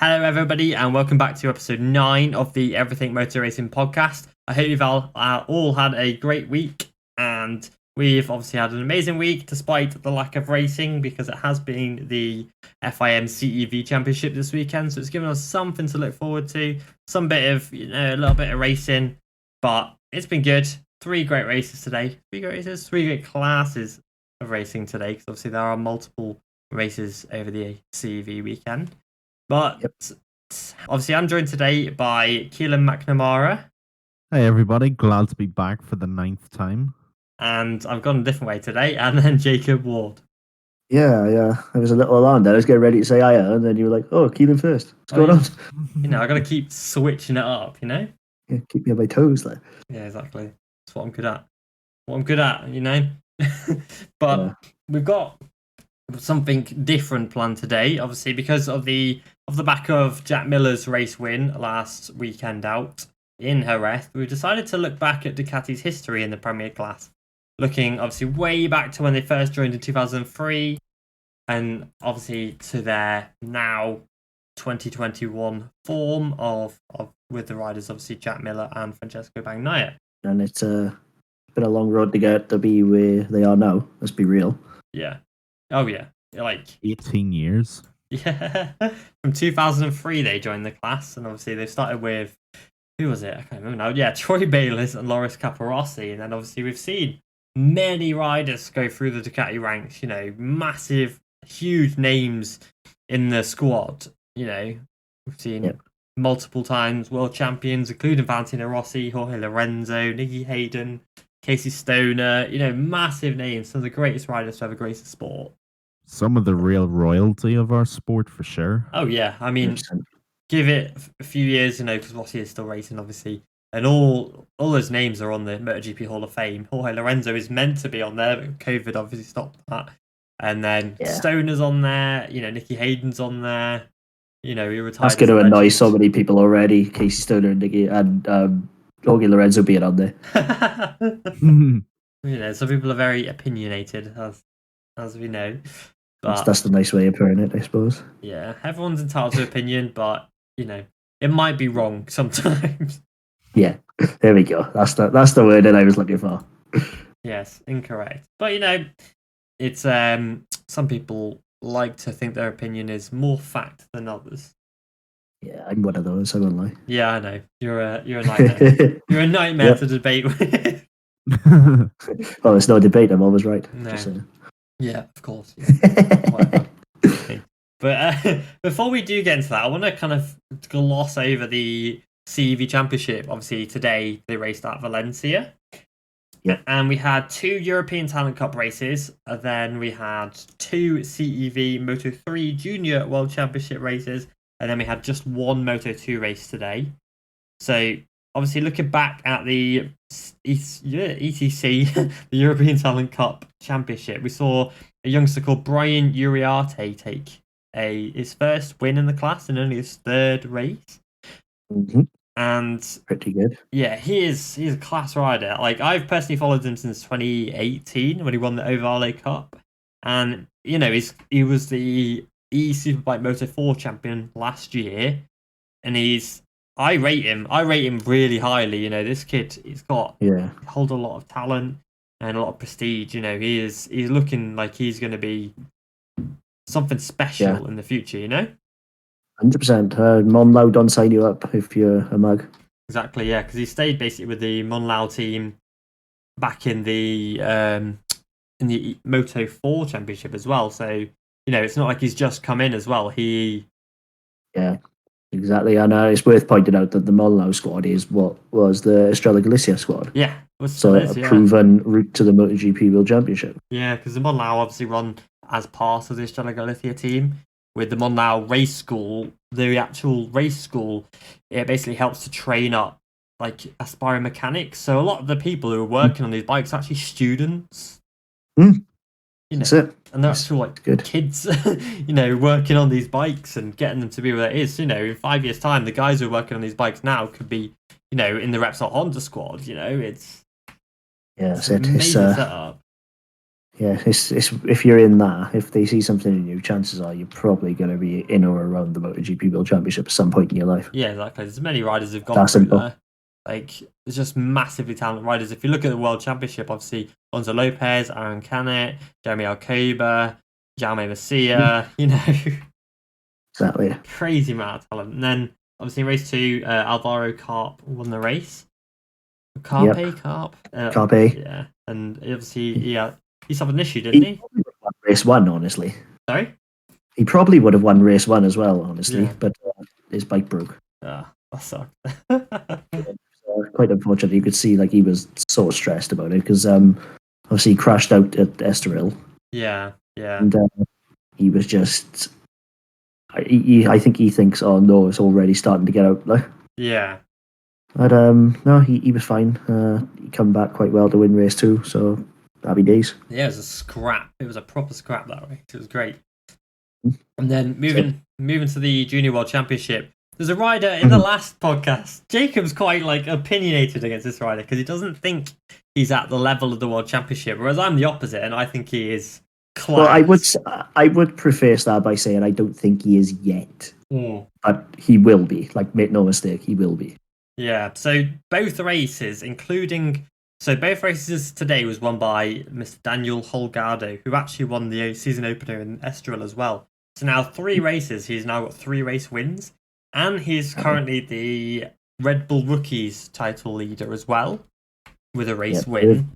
Hello, everybody, and welcome back to episode 9 of the Everything Motor Racing podcast. I hope you've all had a great week, and we've obviously had an amazing week despite the lack of racing because it has been the FIM CEV Championship this weekend, so it's given us something to look forward to, some bit of, a little bit of racing, but it's been good. 3 great races today. 3 great classes of racing today, because obviously there are multiple races over the CEV weekend. But obviously, I'm joined today by Keelan McNamara. Hey, everybody. Glad to be back for the 9th time. And I've gone a different way today. And then Jacob Ward. Yeah. I was a little alarmed. I was getting ready to say hiya, and then you were like, oh, Keelan first. What's going on? I got to keep switching it up, Yeah, keep me on my toes there. Yeah, exactly. That's what I'm good at. But we've got something different planned today, obviously, because of the back of Jack Miller's race win last weekend out in Jerez. We decided to look back at Ducati's history in the Premier class, looking obviously way back to when they first joined in 2003, and obviously to their now 2021 form of with the riders, obviously Jack Miller and Francesco Bagnaia. And it's been a long road to get to be where they are now. Let's be real. Yeah. Oh yeah, like 18 years. Yeah, from 2003 they joined the class, and obviously they started with, who was it? I can't remember now. Yeah, Troy Bayliss and Loris Capirossi, and then obviously we've seen many riders go through the Ducati ranks. Massive, huge names in the squad. We've seen multiple times world champions, including Valentino Rossi, Jorge Lorenzo, Nicky Hayden, Casey Stoner. Massive names, some of the greatest riders to ever grace the sport. Some of the real royalty of our sport, for sure. Oh, yeah. I mean, 100%. Give it a few years, because Rossi is still racing, obviously. And all those names are on the MotoGP Hall of Fame. Jorge Lorenzo is meant to be on there, but COVID obviously stopped that. And then Stoner's on there. Nicky Hayden's on there. He retired. That's going to annoy so many people already. Casey Stoner and Nicky and Jorge Lorenzo being on there. Some people are very opinionated, as we know. But that's the nice way of putting it, I suppose. Yeah, everyone's entitled to opinion, but it might be wrong sometimes. Yeah, there we go. That's the word that I was looking for. Yes, incorrect. But it's some people like to think their opinion is more fact than others. Yeah, I'm one of those. I won't lie. Yeah, I know. You're a nightmare. You're a nightmare to debate with. Well, there's no debate. I'm always right. No. Yeah, of course. Yeah. But before we do get into that, I want to kind of gloss over the CEV Championship. Obviously, today they raced at Valencia. Yeah. And we had 2 European Talent Cup races. And then we had 2 CEV Moto3 Junior World Championship races. And then we had just 1 Moto2 race today. So, obviously, looking back at the ETC, the European Talent Cup Championship, we saw a youngster called Brian Uriarte take his first win in the class and only his 3rd race. Mm-hmm. And pretty good. Yeah, he's a class rider. Like, I've personally followed him since 2018 when he won the Ovale Cup, and he was the E Superbike Moto 4 champion last year, and I rate him really highly. This kid, he holds a lot of talent and a lot of prestige. He's looking like he's going to be something special in the future. 100%. Monlau don't sign you up if you're a mug. Exactly, yeah, because he stayed basically with the Monlau team back in the Moto 4 championship as well. So it's not like he's just come in as well. Yeah, exactly. And it's worth pointing out that the Monlau squad is what was the Estrella Galicia squad. Yeah, a proven route to the MotoGP World Championship. Yeah, because the Monlau obviously run as part of the Estrella Galicia team. With the Monlau race school, the actual race school, it basically helps to train up like aspiring mechanics. So a lot of the people who are working on these bikes are actually students. That's it. And they're actual kids, working on these bikes and getting them to be where it is. In 5 years' time, the guys who are working on these bikes now could be, in the Repsol Honda squad. It's it's amazing setup. yeah, it's if you're in that, if they see something in you, chances are you're probably going to be in or around the MotoGP World Championship at some point in your life. Yeah, exactly. There's many riders who've gone That's through simple. there. Like, there's just massively talented riders. If you look at the World Championship, obviously, Alonso Lopez, Aaron Canet, Jeremy Alcoba, Jaume Masia, Exactly. crazy amount of talent. And then, obviously, in race 2, Alvaro Carp won the race. Carp? Carpe. Yeah. And obviously, he suffered an issue, didn't he? Probably would have won race 1, honestly. Sorry? He probably would have won race 1 as well, honestly, Yeah. but his bike broke. That sucked. Quite unfortunate. You could see like he was so stressed about it because obviously he crashed out at Estoril. Yeah. And he was just. I think he thinks, oh no, it's already starting to get out there. Yeah. But no, he was fine. He come back quite well to win race 2, so happy days. Yeah, it was a scrap. It was a proper scrap that way. It was great. And then moving to the Junior World Championship, there's a rider in the last podcast. Jacob's quite opinionated against this rider because he doesn't think he's at the level of the World Championship, whereas I'm the opposite, and I think he is class. Well, I would preface that by saying I don't think he is yet, but he will be. Like, make no mistake, he will be. Yeah. So both races, both races today was won by Mr. Daniel Holgado, who actually won the season opener in Estoril as well. So now 3 races, he's now got 3 race wins, and he's currently the Red Bull Rookies title leader as well, with a race win.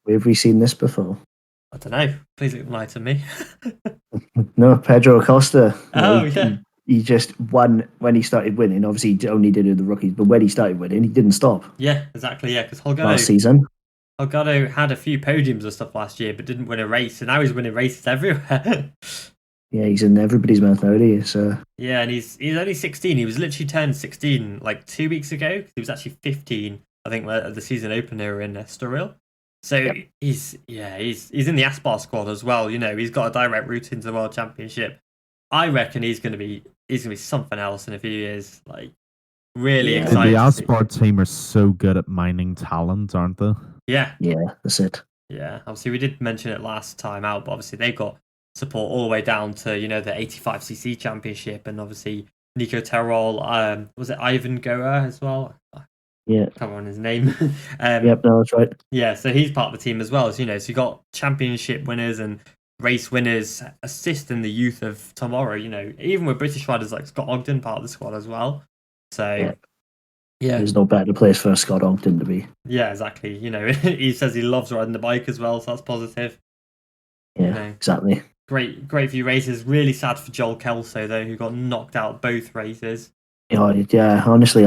Where have we seen this before? I don't know. Please enlighten me. No, Pedro Acosta. Yeah. He just won when he started winning. Obviously, he only did it with the rookies, but when he started winning, he didn't stop. Yeah, exactly. Yeah, because Last season. Holgado had a few podiums and stuff last year, but didn't win a race, and now he's winning races everywhere. Yeah, he's in everybody's mouth nowadays. Yeah, and he's only 16. He was literally turned 16 like 2 weeks ago. He was actually 15, I think, at the season opener in Estoril. So he's in the Aspar squad as well. He's got a direct route into the World Championship. I reckon he's gonna be something else in a few years. Like, really excited. The Aspar team are so good at mining talent, aren't they? Yeah, that's it. Yeah, obviously we did mention it last time out, but obviously they've got support all the way down to the 85cc championship, and obviously Nico Terol. Was it Ivan Goa as well? Yeah, can't remember his name. Yep, no, that's right. Yeah, so he's part of the team as well. So so you got championship winners and race winners assisting the youth of tomorrow. Even with British riders like Scott Ogden part of the squad as well. So yeah, there's no better place for Scott Ogden to be. Yeah, exactly. He says he loves riding the bike as well, so that's positive. Yeah, exactly. Great few races. Really sad for Joel Kelso though, who got knocked out both races. Yeah, honestly,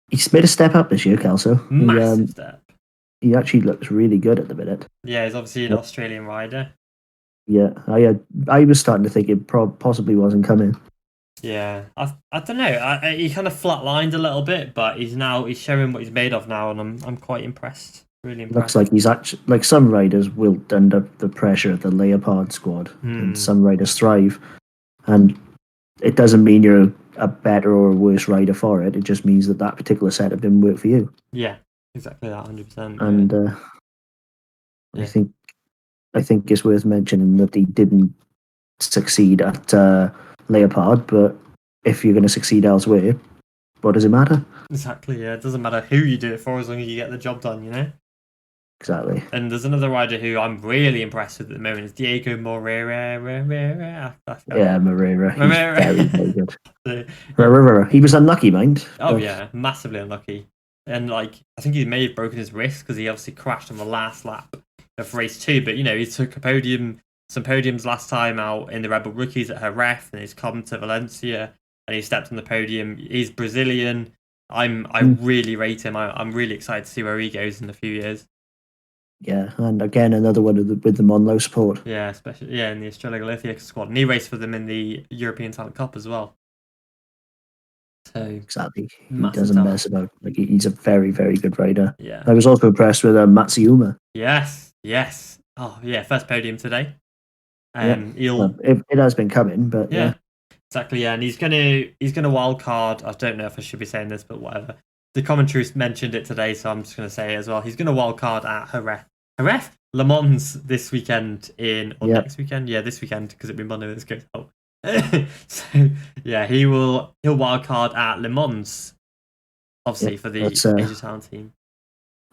he's made a step up this year, Kelso. Massive step. He actually looks really good at the minute. Yeah, he's obviously an Australian rider. Yeah, I was starting to think it possibly wasn't coming. Yeah, I don't know. He kind of flatlined a little bit, but he's showing what he's made of now, and I'm quite impressed. Really impressed. Looks like he's actually like some riders will under the pressure of the Leopard squad, and some riders thrive. And it doesn't mean you're a better or worse rider for it. It just means that particular setup didn't work for you. Yeah, exactly that, 100%. And I think it's worth mentioning that he didn't succeed at Leopard, but if you're going to succeed elsewhere, what does it matter? Exactly, yeah. It doesn't matter who you do it for as long as you get the job done, Exactly. And there's another rider who I'm really impressed with at the moment. It's Diego Moreira. Yeah, Moreira. He's very, very good. So, he was unlucky, mind. Oh, yeah, massively unlucky. And, I think he may have broken his wrist because he obviously crashed on the last lap of race 2. But, he took some podiums last time out in the Red Bull Rookies at Jerez, and he's come to Valencia, and he stepped on the podium. He's Brazilian. I really rate him. I'm really excited to see where he goes in a few years. Yeah, and again, another one with the Monlo support. Yeah, especially in the Estrella Galicia squad. And he raced for them in the European Talent Cup as well. So exactly, he doesn't mess about. He's a very, very good rider. Yeah, I was also impressed with Matsuyama. Yes. Oh yeah, first podium today. It has been coming, but yeah. Exactly. Yeah, and he's gonna wild card. I don't know if I should be saying this, but whatever. The commentary mentioned it today, so I'm just going to say it as well. He's going to wild card at Jerez. Le Mans this weekend or Yep. next weekend. Yeah, this weekend because it'll be Monday when this goes out. So yeah, he'll wild card at Le Mans, obviously Yep, for the that's, Asia Talent team.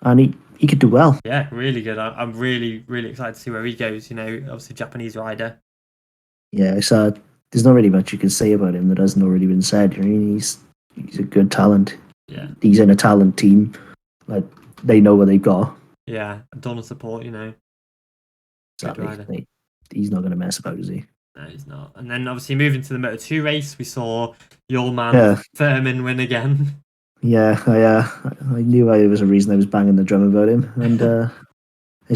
And he could do well. Yeah, really good. I'm really, really excited to see where he goes. You know, obviously Japanese rider. Yeah, so there's not really much you can say about him that hasn't already been said. I mean, he's a good talent. Yeah. He's in a talent team. Like, they know what they've got. Yeah, Donald support, you know. Good rider. Exactly. He's not going to mess about, is he? No, he's not. And then obviously moving to the Moto2 race, we saw your man Furman win again. Yeah, I knew there was a reason I was banging the drum about him, and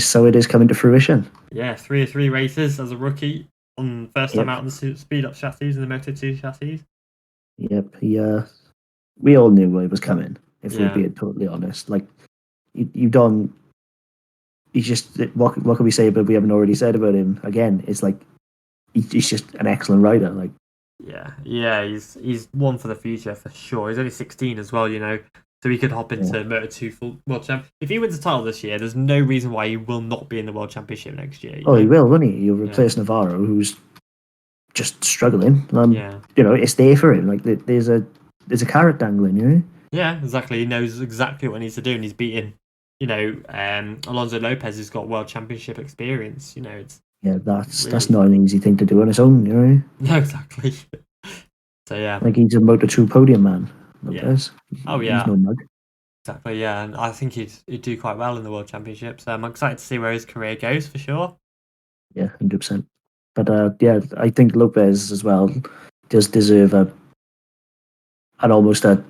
so it is coming to fruition. Yeah, 3 of 3 races as a rookie on first time out on the speed up chassis and the Moto2 chassis. Yep, we all knew it was coming. If we're Yeah. being totally honest, like you don't. He's just what can we say about we haven't already said about him? Again, it's like he's just an excellent rider. Like Yeah, he's one for the future for sure. He's only 16 as well, you know, so he could hop into Moto2 full world champ. If he wins the title this year, there's no reason why he will not be in the world championship next year. he will, won't he? He'll replace Navarro, who's just struggling. You know, it's there for him. Like there's a carrot dangling, you know. Yeah, exactly. He knows exactly what he needs to do, and he's beating, you know, Alonso Lopez, who's got world championship experience. You know, it's that's not an easy thing to do on his own, you know. No, exactly. So yeah, like he's a Moto2 podium man. Lopez. Oh yeah. He's no mug. Exactly. Yeah, and I think he'd do quite well in the world championship. So I'm excited to see where his career goes for sure. Yeah, 100%. But I think Lopez as well does deserve almost a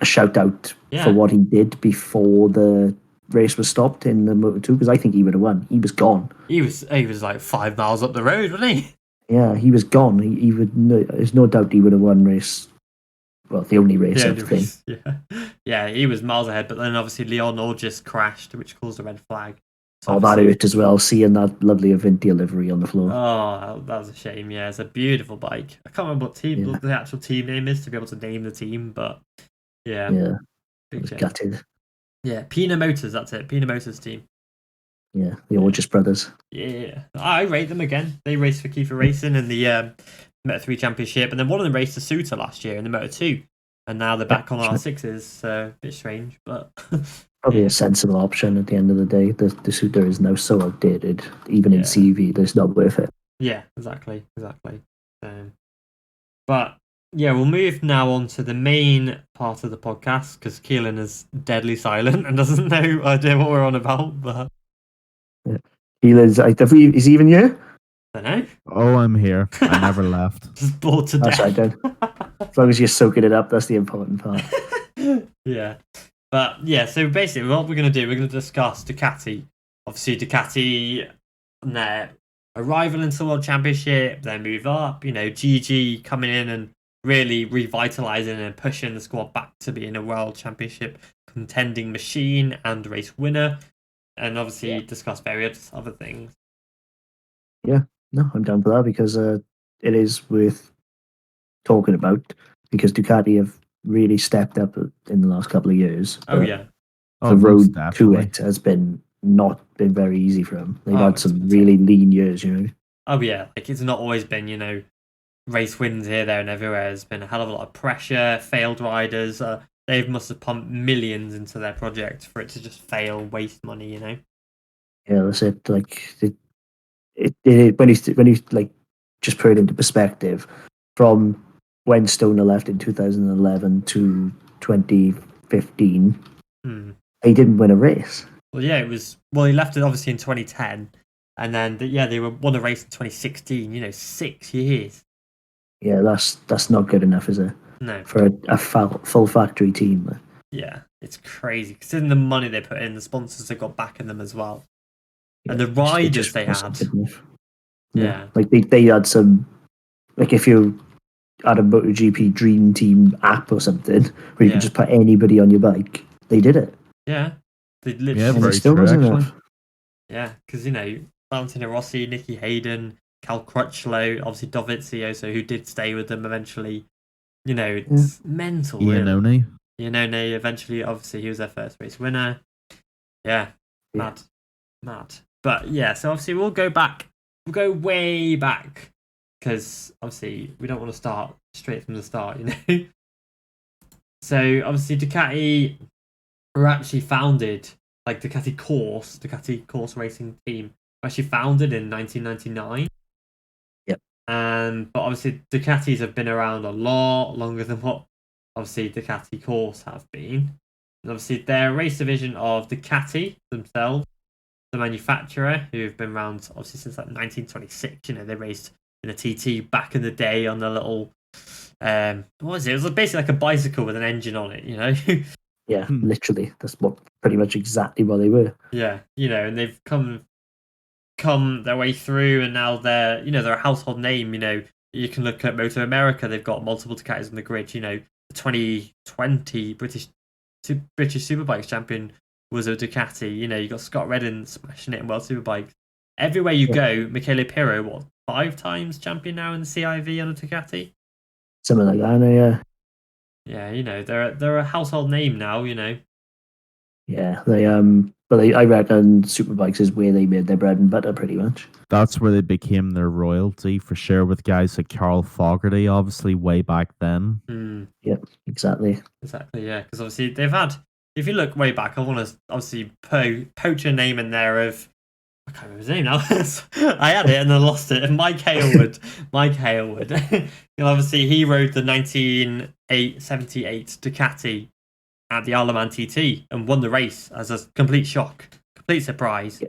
shout out for what he did before the race was stopped in the Moto2, because I think he would have won. He was gone. He was like 5 miles up the road, wasn't he? Yeah, he was gone. He would. There's no doubt he would have won race. Well, the only race of the thing. Yeah, he was miles ahead. But then obviously Leon just crashed, which caused a red flag. So that hurt as well, seeing that lovely Avintia livery on the floor. Oh, that was a shame. Yeah, it's a beautiful bike. I can't remember what the actual team name is to be able to name the team, but yeah, it was gutted. Yeah, Pina Motors. That's it. Pina Motors team. Yeah, the Orgis brothers. Yeah, I rate them again. They raced for Kiefer Racing in the Moto3 Championship, and then one of them raced the Suter last year in the Moto2, and now they're back on R6s. So a bit strange, but. Probably a sensible option at the end of the day. The Suter is now so outdated, even in CV, that it's not worth it. Yeah, exactly. But yeah, we'll move now on to the main part of the podcast, because Keelan is deadly silent and doesn't know idea what we're on about. But Keelan's, is he even here? I don't know. Oh, I'm here. I never left. Just bored to death. That's right, then. As long as you're soaking it up, that's the important part. Yeah. But yeah, so basically what we're going to do, we're going to discuss Ducati. Obviously, Ducati and their arrival into the World Championship, their move up, you know, GG coming in and really revitalising and pushing the squad back to being a World Championship contending machine and race winner. And obviously discuss various other things. Yeah, no, I'm down for that, because it is worth talking about, because Ducati have really stepped up in the last couple of years. Oh yeah, the road to it has not been very easy for them. They've had some really lean years, you know. Oh yeah, like it's not always been, you know, race wins here, there, and everywhere. There's been a hell of a lot of pressure, failed riders. They must have pumped millions into their project for it to just fail, waste money, you know. Yeah, that's it. Like when you like just put it into perspective, from when Stoner left in 2011 to 2015, he didn't win a race. Well, yeah, he left it obviously in 2010, and then they won a race in 2016. You know, 6 years. Yeah, that's not good enough, is it? No, for a full factory team. Yeah, it's crazy considering the money they put in, the sponsors they got backing them as well, and the riders they had. Yeah, like they had some. Like if you had a MotoGP Dream Team app or something, where you could just put anybody on your bike, they did it. Yeah, they literally. Yeah, very true, actually. Yeah, because you know, Valentino Rossi, Nicky Hayden, Cal Crutchlow, obviously Dovizioso, so who did stay with them eventually. You know, it's mental. Iannone eventually, obviously, he was their first race winner. Yeah, mad. But yeah, so obviously we'll go back. We'll go way back because obviously we don't want to start straight from the start, you know. So obviously Ducati were actually founded, like Ducati Course Racing Team, were actually founded in 1999. Yep. But obviously Ducatis have been around a lot longer than what obviously Ducati Course have been. And obviously they're a race division of Ducati themselves, the manufacturer, who've been around obviously since like 1926. You know, they raced in a TT back in the day on the little what was it? It was basically like a bicycle with an engine on it, you know. Yeah, literally. That's pretty much exactly what they were. Yeah, you know, and they've come their way through, and now they're a household name. You know, you can look at Moto America; they've got multiple Ducatis on the grid. You know, the 2020 British Superbikes champion was a Ducati. You know, you got Scott Reddin smashing it in World Superbikes. Everywhere you go, Michele Pirro, what, 5 times champion now in the CIV on a Ducati? Something like that, yeah. Yeah, you know, they're a household name now, you know. Yeah, I reckon Superbikes is where they made their bread and butter, pretty much. That's where they became their royalty, for sure, with guys like Carl Fogarty, obviously, way back then. Yep, exactly. Exactly, yeah, because obviously they've had, if you look way back, I want to obviously poach a name in there of, I can't remember his name now. I had it and then lost it. Mike Hailwood. And obviously, he rode the 1978 Ducati at the Isle of Man TT and won the race as a complete shock, complete surprise. Yeah.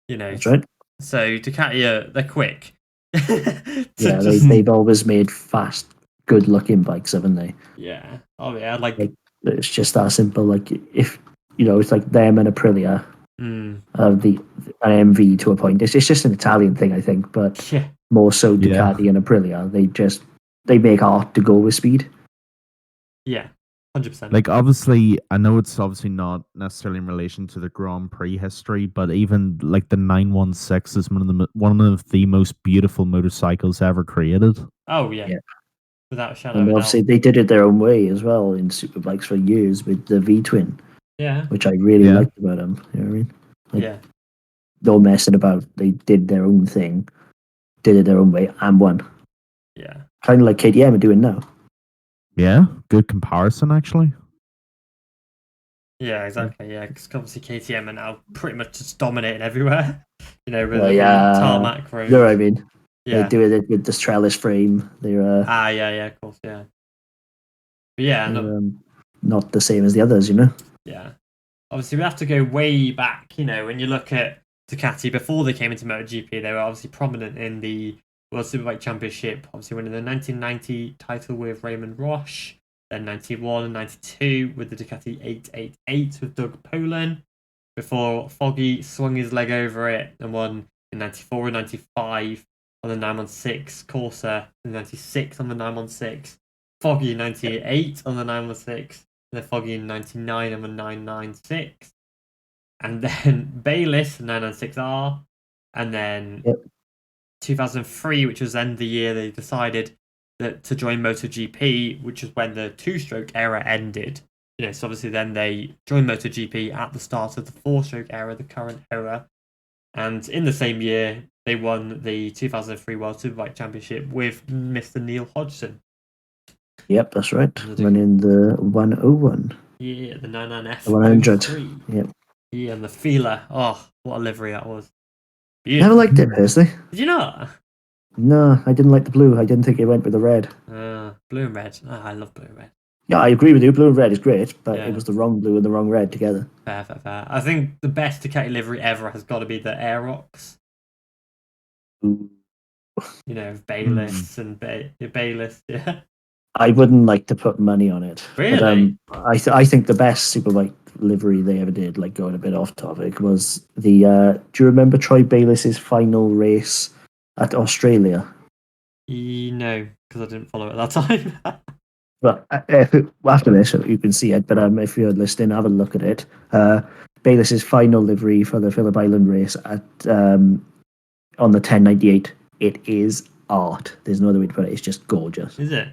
You know, that's right. So Ducati, they're quick. Yeah, they've always made fast, good-looking bikes, haven't they? Yeah. Oh yeah, like it's just that simple. Like if it's like them and Aprilia. An MV to a point. It's just an Italian thing, I think, but more so Ducati and Aprilia. They make art to go with speed. Yeah, 100%. Like, obviously, I know it's obviously not necessarily in relation to the Grand Prix history, but even like the 916 is one of the most beautiful motorcycles ever created. Oh yeah. Without a shadow And of a obviously doubt. they did it their own way as well in Superbikes for years with the V-twin. Yeah. Which I really liked about them. You know what I mean? Like, no messing about. They did their own thing, did it their own way, and won. Yeah. Kind of like KTM are doing now. Yeah, good comparison, actually. Yeah, exactly. Yeah, because obviously KTM are now pretty much just dominating everywhere. You know, with tarmac roads. You know what I mean? Yeah. They do it with the trellis frame. They're yeah, of course, yeah. But yeah, not the same as the others, you know. Yeah. Obviously, we have to go way back. You know, when you look at Ducati before they came into MotoGP, they were obviously prominent in the World Superbike Championship. Obviously, winning the 1990 title with Raymond Roche, then 91 and 92 with the Ducati 888 with Doug Polan, before Foggy swung his leg over it and won in 94 and 95 on the 916 Corsa, in 96 on the 916, Foggy 98 on the 916. And then Foggy in 99 on the 996. And then Bayliss 996R. And then 2003, which was then the year they decided that to join MotoGP, which is when the 2-stroke era ended. You know, so obviously then they joined MotoGP at the start of the 4-stroke era, the current era. And in the same year, they won the 2003 World Superbike Championship with Mr. Neil Hodgson. Yep, that's right. Running the 101. Yeah, the 99F. The 100. Yep. Yeah, and the feeler. Oh, what a livery that was. Beautiful. Never liked it, personally. Did you not? No, I didn't like the blue. I didn't think it went with the red. Blue and red. Oh, I love blue and red. Yeah, I agree with you. Blue and red is great, but it was the wrong blue and the wrong red together. Fair. I think the best Ducati livery ever has got to be the Aerox. Ooh. You know, Bayliss and Bayliss, yeah. I wouldn't like to put money on it. Really? But, I think the best Superbike livery they ever did, like going a bit off topic, was the. Do you remember Troy Bayliss's final race at Australia? No, because I didn't follow it at that time. Well, after this, you can see it. But if you're listening, have a look at it. Bayliss's final livery for the Phillip Island race at on the 1098. It is art. There's no other way to put it. It's just gorgeous. Is it?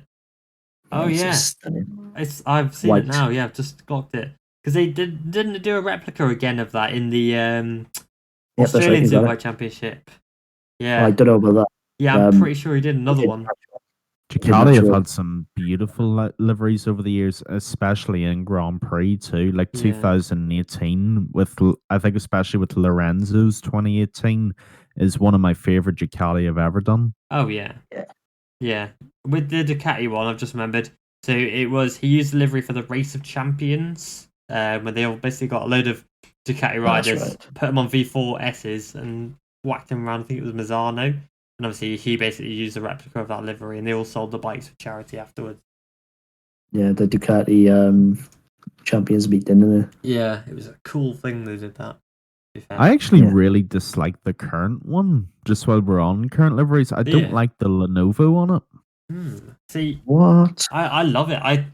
Oh yeah, stunning. I've seen it now. Yeah, I've just clocked it because they didn't do a replica again of that in the Yep, that's right. Australian You got Superbike it. Championship. Oh, Yeah. I don't know about that. Yeah, I'm Um, pretty sure he did another did one. Ducati have sure. had some beautiful liveries over the years, especially in Grand Prix too. Like Yeah. 2018, I think especially with Lorenzo's 2018 is one of my favorite Ducati I've ever done. Oh, yeah. Yeah. Yeah. With the Ducati one, I've just remembered. So he used the livery for the Race of Champions, when they all basically got a load of Ducati riders, right. put them on V4 S's and whacked them around. I think it was Mazzano. And obviously, he basically used a replica of that livery, and they all sold the bikes for charity afterwards. Yeah, the Ducati Champions Meet, didn't it? Yeah, it was a cool thing they did that. To be fair. I actually Yeah. really dislike the current one. Just while we're on current liveries, I don't Yeah. like the Lenovo on it. See, What? I love it. I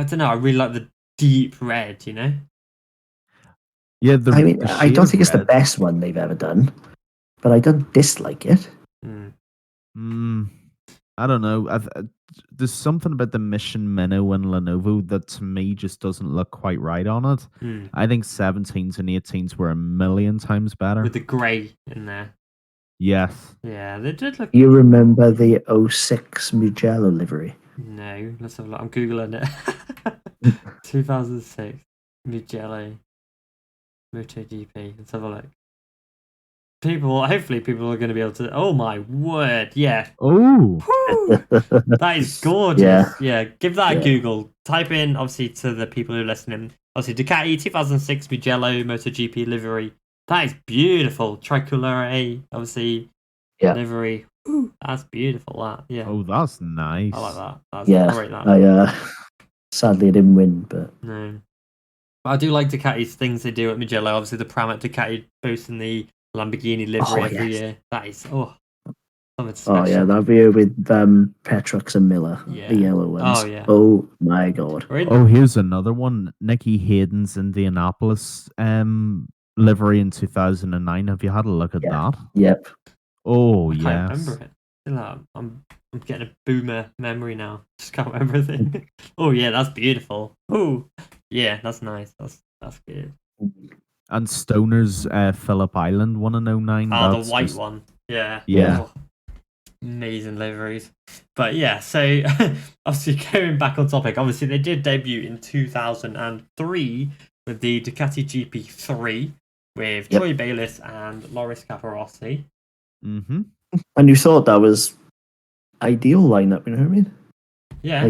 don't know. I really like the deep red. You know. Yeah, I mean, the I shade don't of think it's the red. best one they've ever done, but I don't dislike it. I don't know. There's something about the Mission Minnow and Lenovo that to me just doesn't look quite right on it. I think 17s and 18s were a million times better. With the grey in there. Yes. Yeah, they did look. You remember the 06 Mugello livery? No, let's have a look. I'm googling it. 2006 Mugello MotoGP. Let's have a look. Hopefully, people are going to be able to. Oh my word! Yeah. Oh. Woo! That is gorgeous. Yeah, give that a Yeah. Google. Type in, obviously, to the people who are listening. Obviously, Ducati 2006 Mugello MotoGP livery. That is beautiful. Tricolore, obviously, Yeah. livery. Woo, that's beautiful. That, yeah. Oh, that's nice. I like that. That's Yeah, great. That. I sadly I didn't win, but No. But I do like Ducati's things they do at Mugello. Obviously, the Pram at Ducati boasting the Lamborghini livery every yes. year. That is, something oh special. yeah, that video with Petrux and Miller, Yeah. the yellow ones. Oh, yeah. Oh my god. Oh, here's another one. Nicky Hayden's Indianapolis livery in 2009. Have you had a look at that? Yep. Oh, I yes. can't remember it. I'm getting a boomer memory now. Just can't remember everything. Oh yeah, that's beautiful. Oh yeah, that's nice. That's good. And Stoner's Phillip Island 109. Oh, That's the white just- one. Yeah. Yeah. Oh, amazing liveries. But yeah, so obviously going back on topic, obviously they did debut in 2003 with the Ducati GP3 with Troy Bayliss and Loris Capirossi. Mm-hmm. And you thought that was ideal lineup, you know what I mean? Yeah.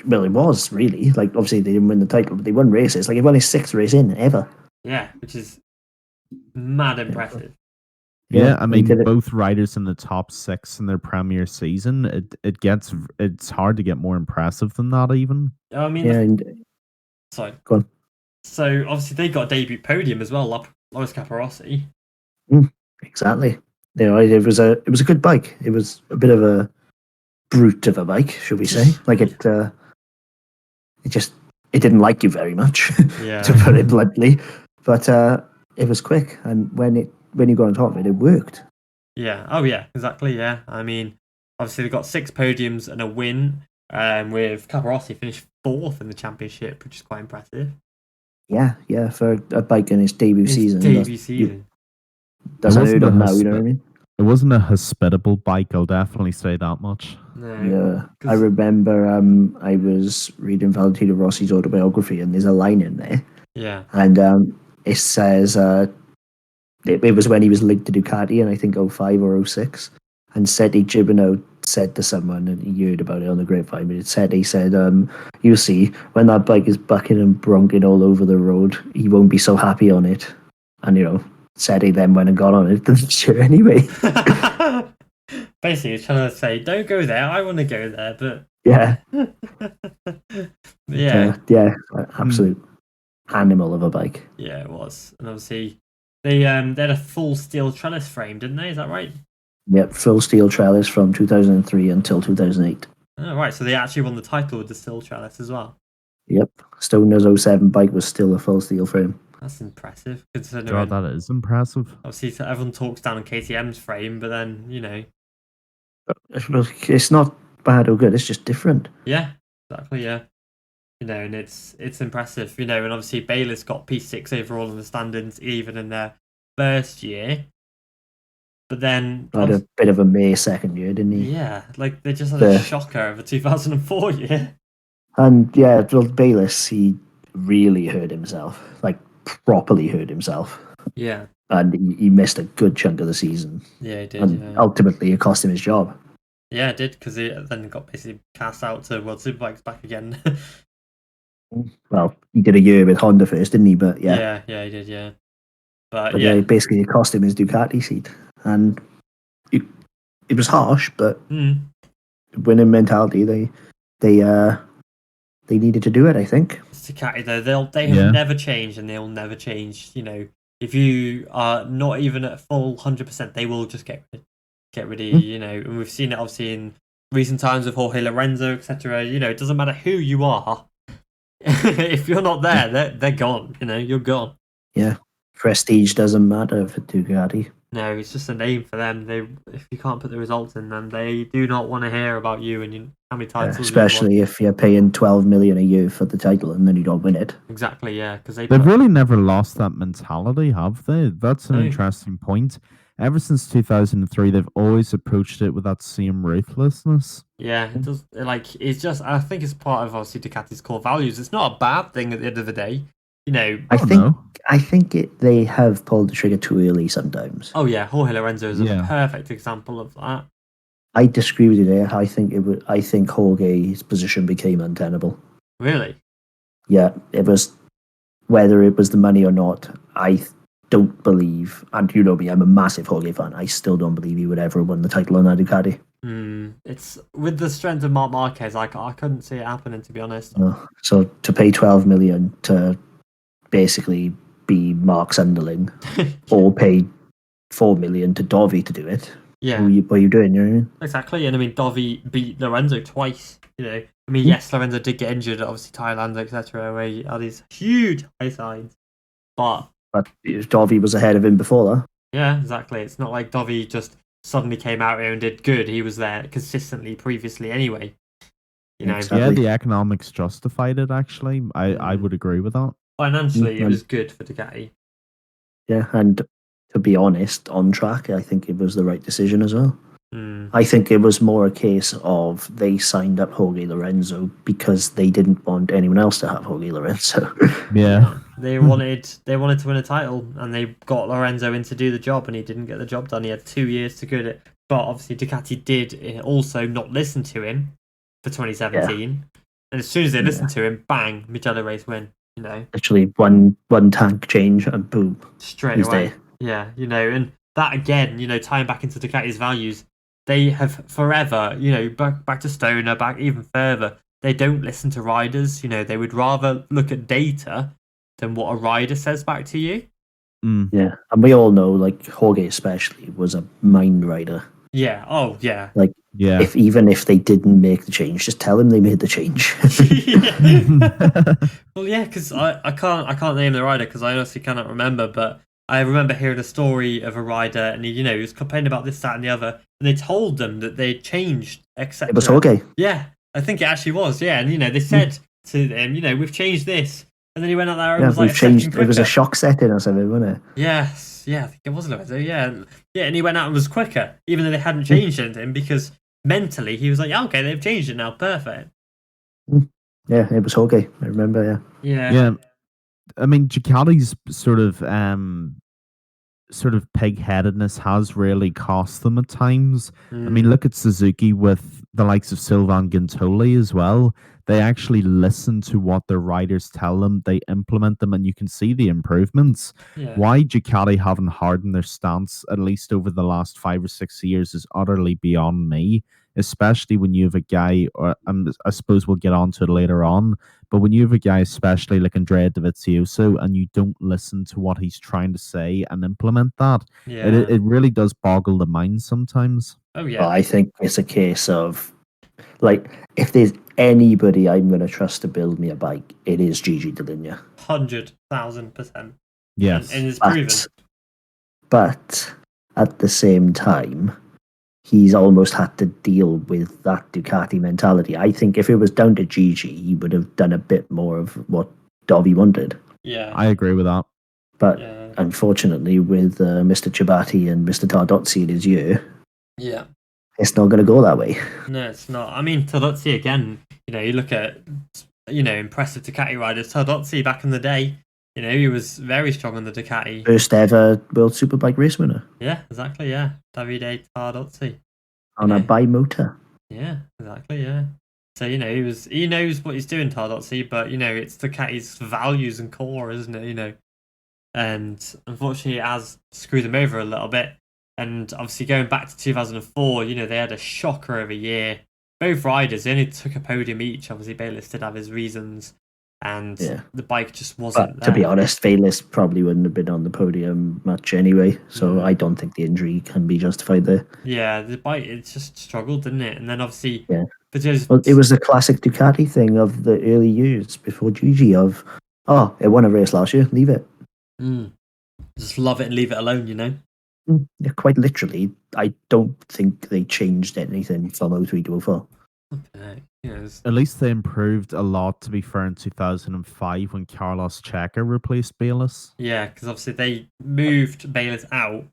Well, it was really. Like, obviously they didn't win the title, but they won races. Like, it won his 6th race in ever. Yeah, which is mad impressive. Yeah, I he mean, did it. both riders in the top 6 in their premier season. It's hard to get more impressive than that, even. I mean, Yeah, sorry. go on. So obviously they got a debut podium as well, Loris Capirossi. Exactly. You know, it was a good bike. It was a bit of a brute of a bike, should we say? Like it didn't like you very much, Yeah. to put it bluntly. But it was quick, and when you got on top of it, it worked. Yeah. Oh yeah, exactly. Yeah. I mean, obviously they got 6 podiums and a win. With Capirossi finished 4th in the championship, which is quite impressive. Yeah, for a bike in its debut season. That's It unheard wasn't of a now, you know what I mean? It wasn't a hospitable bike, I'll definitely say that much. No. Yeah. I remember I was reading Valentino Rossi's autobiography, and there's a line in there, Yeah. and it says it was when he was linked to Ducati in I think 05 or 06, and Seti Gibino said to someone, and he heard about it on the grapevine, but he said, you'll see, when that bike is bucking and bronking all over the road, he won't be so happy on it. And, you know, Seti then went and got on it this year anyway. Basically, he's trying to say, don't go there, I want to go there, but... Yeah. Yeah. Absolute animal of a bike. Yeah, it was. And obviously, they had a full steel trellis frame, didn't they? Is that right? Yep, full steel trellis from 2003 until 2008. Oh, right, so they actually won the title with the steel trellis as well. Yep, Stoner's 07 bike was still a full steel frame. That's impressive. Considering, God, that is impressive. obviously, everyone talks down on KTM's frame, but then, you know... It's not bad or good, it's just different. Yeah, exactly, yeah. You know, and it's impressive, you know, and obviously Bayliss got P6 overall in the standings, even in their first year, but then Had a bit of a May second year, didn't he? yeah, like they just had a The- shocker of a 2004 year. And yeah, well, Bayliss, he really hurt himself, like properly hurt himself, Yeah, and he missed a good chunk of the season. yeah, he did. And Yeah, ultimately, it cost him his job. yeah, it did because he then got basically cast out to World Superbikes back again. Well, he did a year with Honda first, didn't he? But yeah, yeah, he did. Yeah, but but yeah, basically, it cost him his Ducati seat, and it was harsh, but winning mentality, they needed to do it. I think. It's Ducati though. They have never changed, and they'll never change. You know, if you are not even at full 100%, they will just get rid of you. You know, and we've seen it obviously in recent times with Jorge Lorenzo, etc. You know, it doesn't matter who you are. If you're not there, they're gone. You know, you're gone. Yeah, prestige doesn't matter for Ducati. No, it's just a name for them. If you can't put the results in, then they do not want to hear about you and how many titles. Especially if you're paying 12 million a year for the title and then you don't win it. Exactly, yeah, because they've really never lost that mentality, have they? That's an interesting point. Ever since 2003, they've always approached it with that same ruthlessness. Yeah, it does. It's just. I think it's part of obviously Ducati's core values. It's not a bad thing at the end of the day. You know, I think they have pulled the trigger too early sometimes. Oh yeah, Jorge Lorenzo is a perfect example of that. I disagree with you there. I think Jorge's position became untenable. Really? Yeah, it was. Whether it was the money or not, I don't believe, and you know me, I'm a massive Jorge fan. I still don't believe he would ever win the title on that Ducati. It's with the strength of Marc Marquez, I couldn't see it happening, to be honest. No. So to pay 12 million to basically be Mark's underling, or pay 4 million to Dovi to do it. Yeah. What are you doing? You know what I mean? Exactly, and I mean Dovi beat Lorenzo twice. You know, I mean, yes, Lorenzo did get injured, obviously Thailand, etc., where he had these huge high sides, but Dovi was ahead of him before that. Yeah, exactly. It's not like Dovi just suddenly came out here and did good. He was there consistently previously anyway. You know, yeah, the economics justified it. Actually, I would agree with that. Financially, it was good for Ducati. Yeah, and to be honest, on track, I think it was the right decision as well. I think it was more a case of they signed up Jorge Lorenzo because they didn't want anyone else to have Jorge Lorenzo. Yeah. They wanted to win a title, and they got Lorenzo in to do the job, and he didn't get the job done. He had 2 years to do it, but obviously Ducati did also not listen to him for 2017. And as soon as they listened to him, bang, Mugello race win. You know, literally one tank change and boom, straight away. Yeah, you know, and that again, you know, tying back into Ducati's values, they have forever, you know, back to Stoner, back even further. They don't listen to riders. You know, they would rather look at data than what a rider says back to you. Yeah, and we all know, like Jorge especially, was a mind rider. Yeah. Oh, yeah. Like, even if they didn't make the change, just tell him they made the change. Well, yeah, because I can't name the rider because I honestly cannot remember, but I remember hearing a story of a rider, and he was complaining about this, that, and the other, and they told them that they changed, etc. It was Jorge. Yeah, I think it actually was. Yeah, and they said to him, we've changed this, and then he went out there and was like, it was a shock setting or something, wasn't it? Yes, yeah, I think it was Lorenzo. Yeah, and he went out and was quicker, even though they hadn't changed anything, because mentally he was like, okay, they've changed it now, perfect. Yeah, it was Jorge. I remember. Yeah. I mean, Ducati's sort of pig-headedness has really cost them at times. I mean, look at Suzuki with the likes of Sylvain Gintoli as well. They actually listen to what their riders tell them, they implement them, and you can see the improvements. Yeah. Why Ducati haven't hardened their stance, at least over the last 5 or 6 years, is utterly beyond me, especially when you have a guy, or I suppose we'll get onto it later on, but when you have a guy, especially like Andrea Dovizioso, and you don't listen to what he's trying to say and implement that, it really does boggle the mind sometimes. Oh, yeah. Well, I think it's a case of, like, if there's anybody I'm going to trust to build me a bike, it is Gigi Dall'Igna. 100,000%. Yes. And it's proven. But at the same time, he's almost had to deal with that Ducati mentality. I think if it was down to Gigi, he would have done a bit more of what Dovi wanted. Yeah. I agree with that. But unfortunately, with Mr. Ciabatti and Mr. Tardozzi in his year, Yeah. it's not going to go that way. No, it's not. I mean, Tardozzi again. You look at impressive Ducati riders. Tardozzi back in the day, he was very strong on the Ducati. First ever World Superbike race winner. Yeah, exactly. Yeah, Davide Tardozzi on a bimotor. Yeah, exactly. Yeah. So he knows what he's doing, Tardozzi, but it's Ducati's values and core, isn't it? And unfortunately, it has screwed them over a little bit. And obviously, going back to 2004, they had a shocker of a year. Both riders, they only took a podium each. Obviously, Bayliss did have his reasons, and the bike just wasn't but there. To be honest, Bayliss probably wouldn't have been on the podium much anyway, so I don't think the injury can be justified there. Yeah, the bike, it just struggled, didn't it? And then obviously... Yeah. Well, it was the classic Ducati thing of the early years before Gigi of, it won a race last year, leave it. Just love it and leave it alone, Yeah, quite literally, I don't think they changed anything from 03 to 04. Okay. Yes. At least they improved a lot, to be fair, in 2005 when Carlos Checa replaced Bayliss. Yeah, because obviously they moved Bayliss out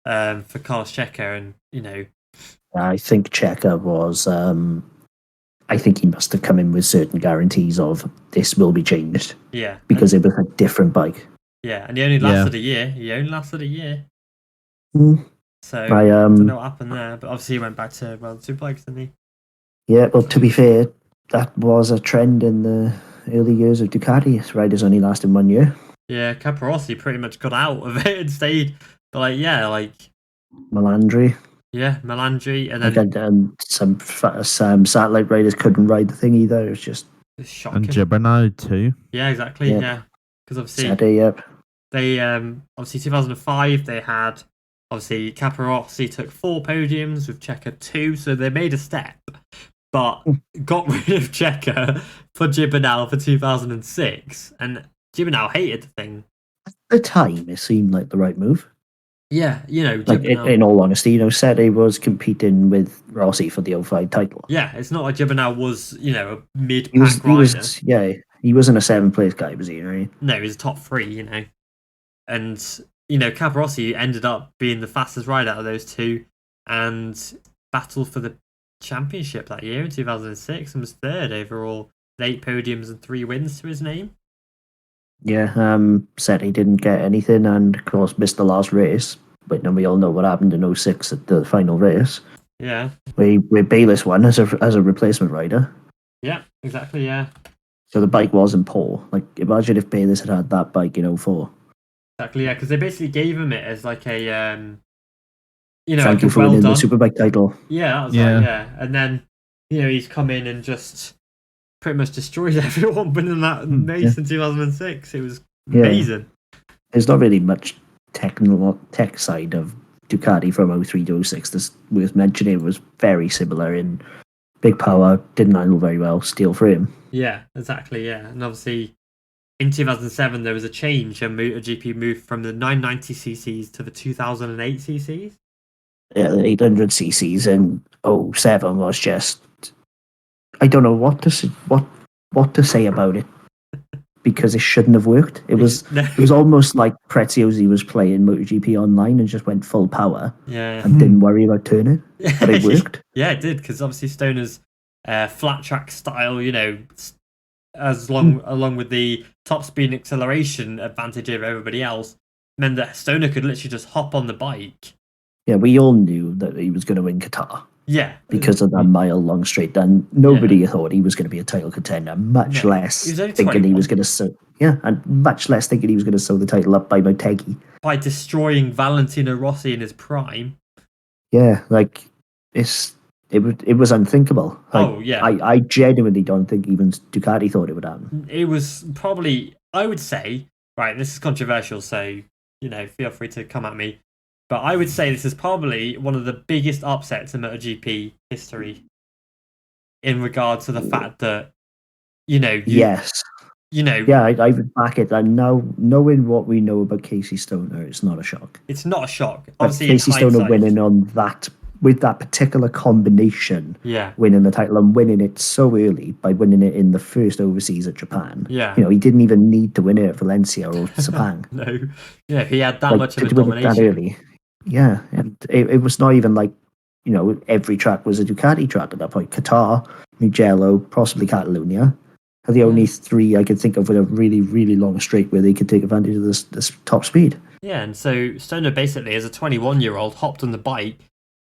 for Carlos Checa, and, I think Checa was... I think he must have come in with certain guarantees of this will be changed. Yeah. Because it was a different bike. Yeah, and he only lasted a year. So I don't know what happened there, but obviously he went back to World Superbikes, didn't he? Yeah, well, to be fair, that was a trend in the early years of Ducati. Riders only lasted 1 year. Yeah, Capirossi pretty much got out of it and stayed. But Melandri. Yeah, Melandri, and then some satellite riders couldn't ride the thing either. It was just shocking. And Gibbernow too. Yeah, exactly. Yeah, because obviously they obviously 2005 they had obviously Capirossi took 4 podiums with Checa 2, so they made a step, but got rid of Checa for Gibbernow for 2006, and Gibbernow hated the thing. At the time, it seemed like the right move. Yeah, in all honesty, Sete was competing with Rossi for the 05 title. Yeah, it's not like Gibbernow was, a mid-pack rider. He wasn't a 7th-place guy, was he? Right? No, he was top 3, And, Capirossi ended up being the fastest rider out of those two and battled for the championship that year in 2006 and was 3rd overall, with 8 podiums and 3 wins to his name. Yeah, Sete didn't get anything and, of course, missed the last race. But then we all know what happened in 06 at the final race. Yeah. Where Bayliss won as a replacement rider. Yeah, exactly, yeah. So the bike wasn't poor. Imagine if Bayliss had that bike in 04. Exactly, yeah, because they basically gave him it as like a, thank you for winning the Superbike title. Yeah, that was right, yeah. And then, he's come in and just pretty much destroyed everyone winning that race in 2006. It was amazing. There's not really much tech side of Ducati from 03 to 06 that's worth mentioning. It was very similar in big power, didn't handle very well, steel frame. Yeah, exactly, yeah. And obviously, in 2007, there was a change, and MotoGP moved from the 990cc's to the 2008cc's. Yeah, the 800cc's in 07 was just... I don't know what to say about it because it shouldn't have worked. It was almost like Preziosi was playing MotoGP online and just went full power and didn't worry about turning, but it worked. Yeah, it did, because obviously Stoner's flat track style, along with the top speed and acceleration advantage over everybody else, meant that Stoner could literally just hop on the bike. Yeah, we all knew that he was going to win Qatar. Yeah. Because of that mile-long straight, and nobody thought he was going to be a title contender, much less thinking he was going to... and much less thinking he was going to sew the title up by Motegi. By destroying Valentino Rossi in his prime. Yeah, it was unthinkable. I genuinely don't think even Ducati thought it would happen. It was probably, I would say, right, this is controversial, so, feel free to come at me. But I would say this is probably one of the biggest upsets in MotoGP history in regard to the fact that, yes. Yeah, I would back it. And now, knowing what we know about Casey Stoner, it's not a shock. It's not a shock. Obviously, Casey Stoner winning on that with that particular combination, Yeah. winning the title and winning it so early by winning it in the first overseas at Japan. Yeah. He didn't even need to win it at Valencia or Sepang. No. Yeah, he had that much of a to win it that domination. early. Yeah, and it was not even like, every track was a Ducati track at that point. Qatar, Mugello, possibly Catalunya are the only three I could think of with a really, really long straight where they could take advantage of this top speed. Yeah, and so Stoner basically, as a 21-year-old, hopped on the bike,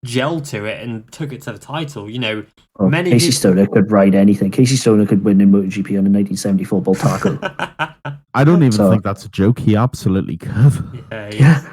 gelled to it, and took it to the title. Casey Stoner could ride anything. Casey Stoner could win in MotoGP on a 1974 Bultaco. I don't even think that's a joke. He absolutely could.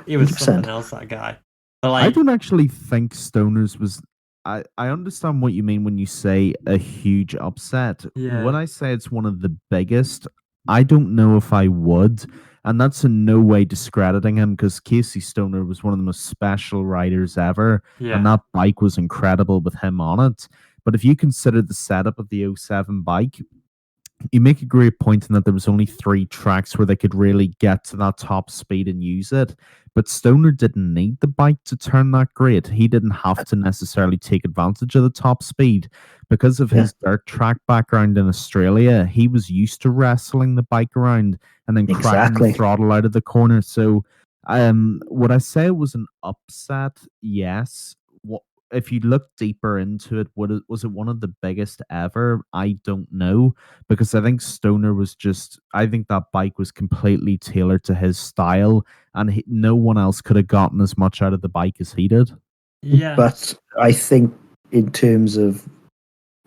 He was 100%. something else, that guy. But I don't actually think Stoner's was. I understand what you mean when you say a huge upset. Yeah. When I say it's one of the biggest, I don't know if I would. And that's in no way discrediting him, because Casey Stoner was one of the most special riders ever. Yeah. And that bike was incredible with him on it. But if you consider the setup of the 07 bike, you make a great point in that there was only 3 tracks where they could really get to that top speed and use it. But Stoner didn't need the bike to turn that great. He didn't have to necessarily take advantage of the top speed. Because of his dirt track background in Australia, he was used to wrestling the bike around and then cracking the throttle out of the corner. So would I say it was an upset? Yes. If you look deeper into it, was it one of the biggest ever? I don't know, because I think Stoner was I think that bike was completely tailored to his style, and no one else could have gotten as much out of the bike as he did. Yeah. But I think in terms of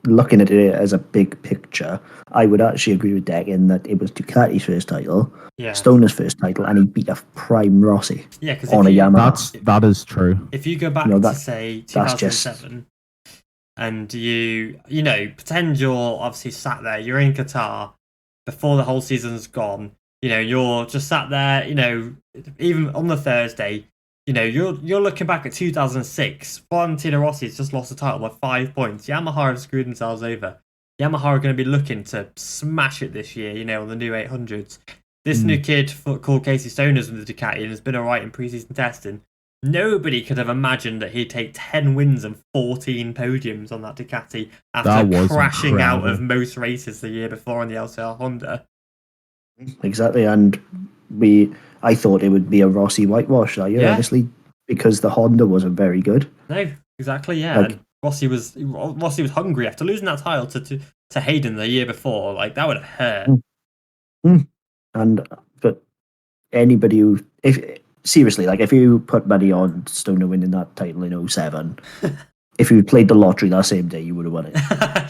looking at it as a big picture, I would actually agree with Deck in that it was Ducati's first title, Stoner's first title, and he beat a prime Rossi on a Yamaha. That is true. If you go back to say 2007, and you pretend you're obviously sat there, you're in Qatar before the whole season's gone. You're just sat there. Even on the Thursday, you're looking back at 2006. Valentino Rossi's just lost the title by 5 points. Yamaha have screwed themselves over. Yamaha are going to be looking to smash it this year, on the new 800s. This new kid called Casey Stoner's with the Ducati and has been alright in preseason testing. Nobody could have imagined that he'd take 10 wins and 14 podiums on that Ducati after crashing out of most races the year before on the LCR Honda. Exactly, and I thought it would be a Rossi whitewash that year, honestly, because the Honda wasn't very good. No, exactly, yeah. And Rossi was hungry after losing that title to Hayden the year before. Like, that would have hurt. But anybody who, if you put money on Stoner winning that title in 07, if you played the lottery that same day, you would have won it.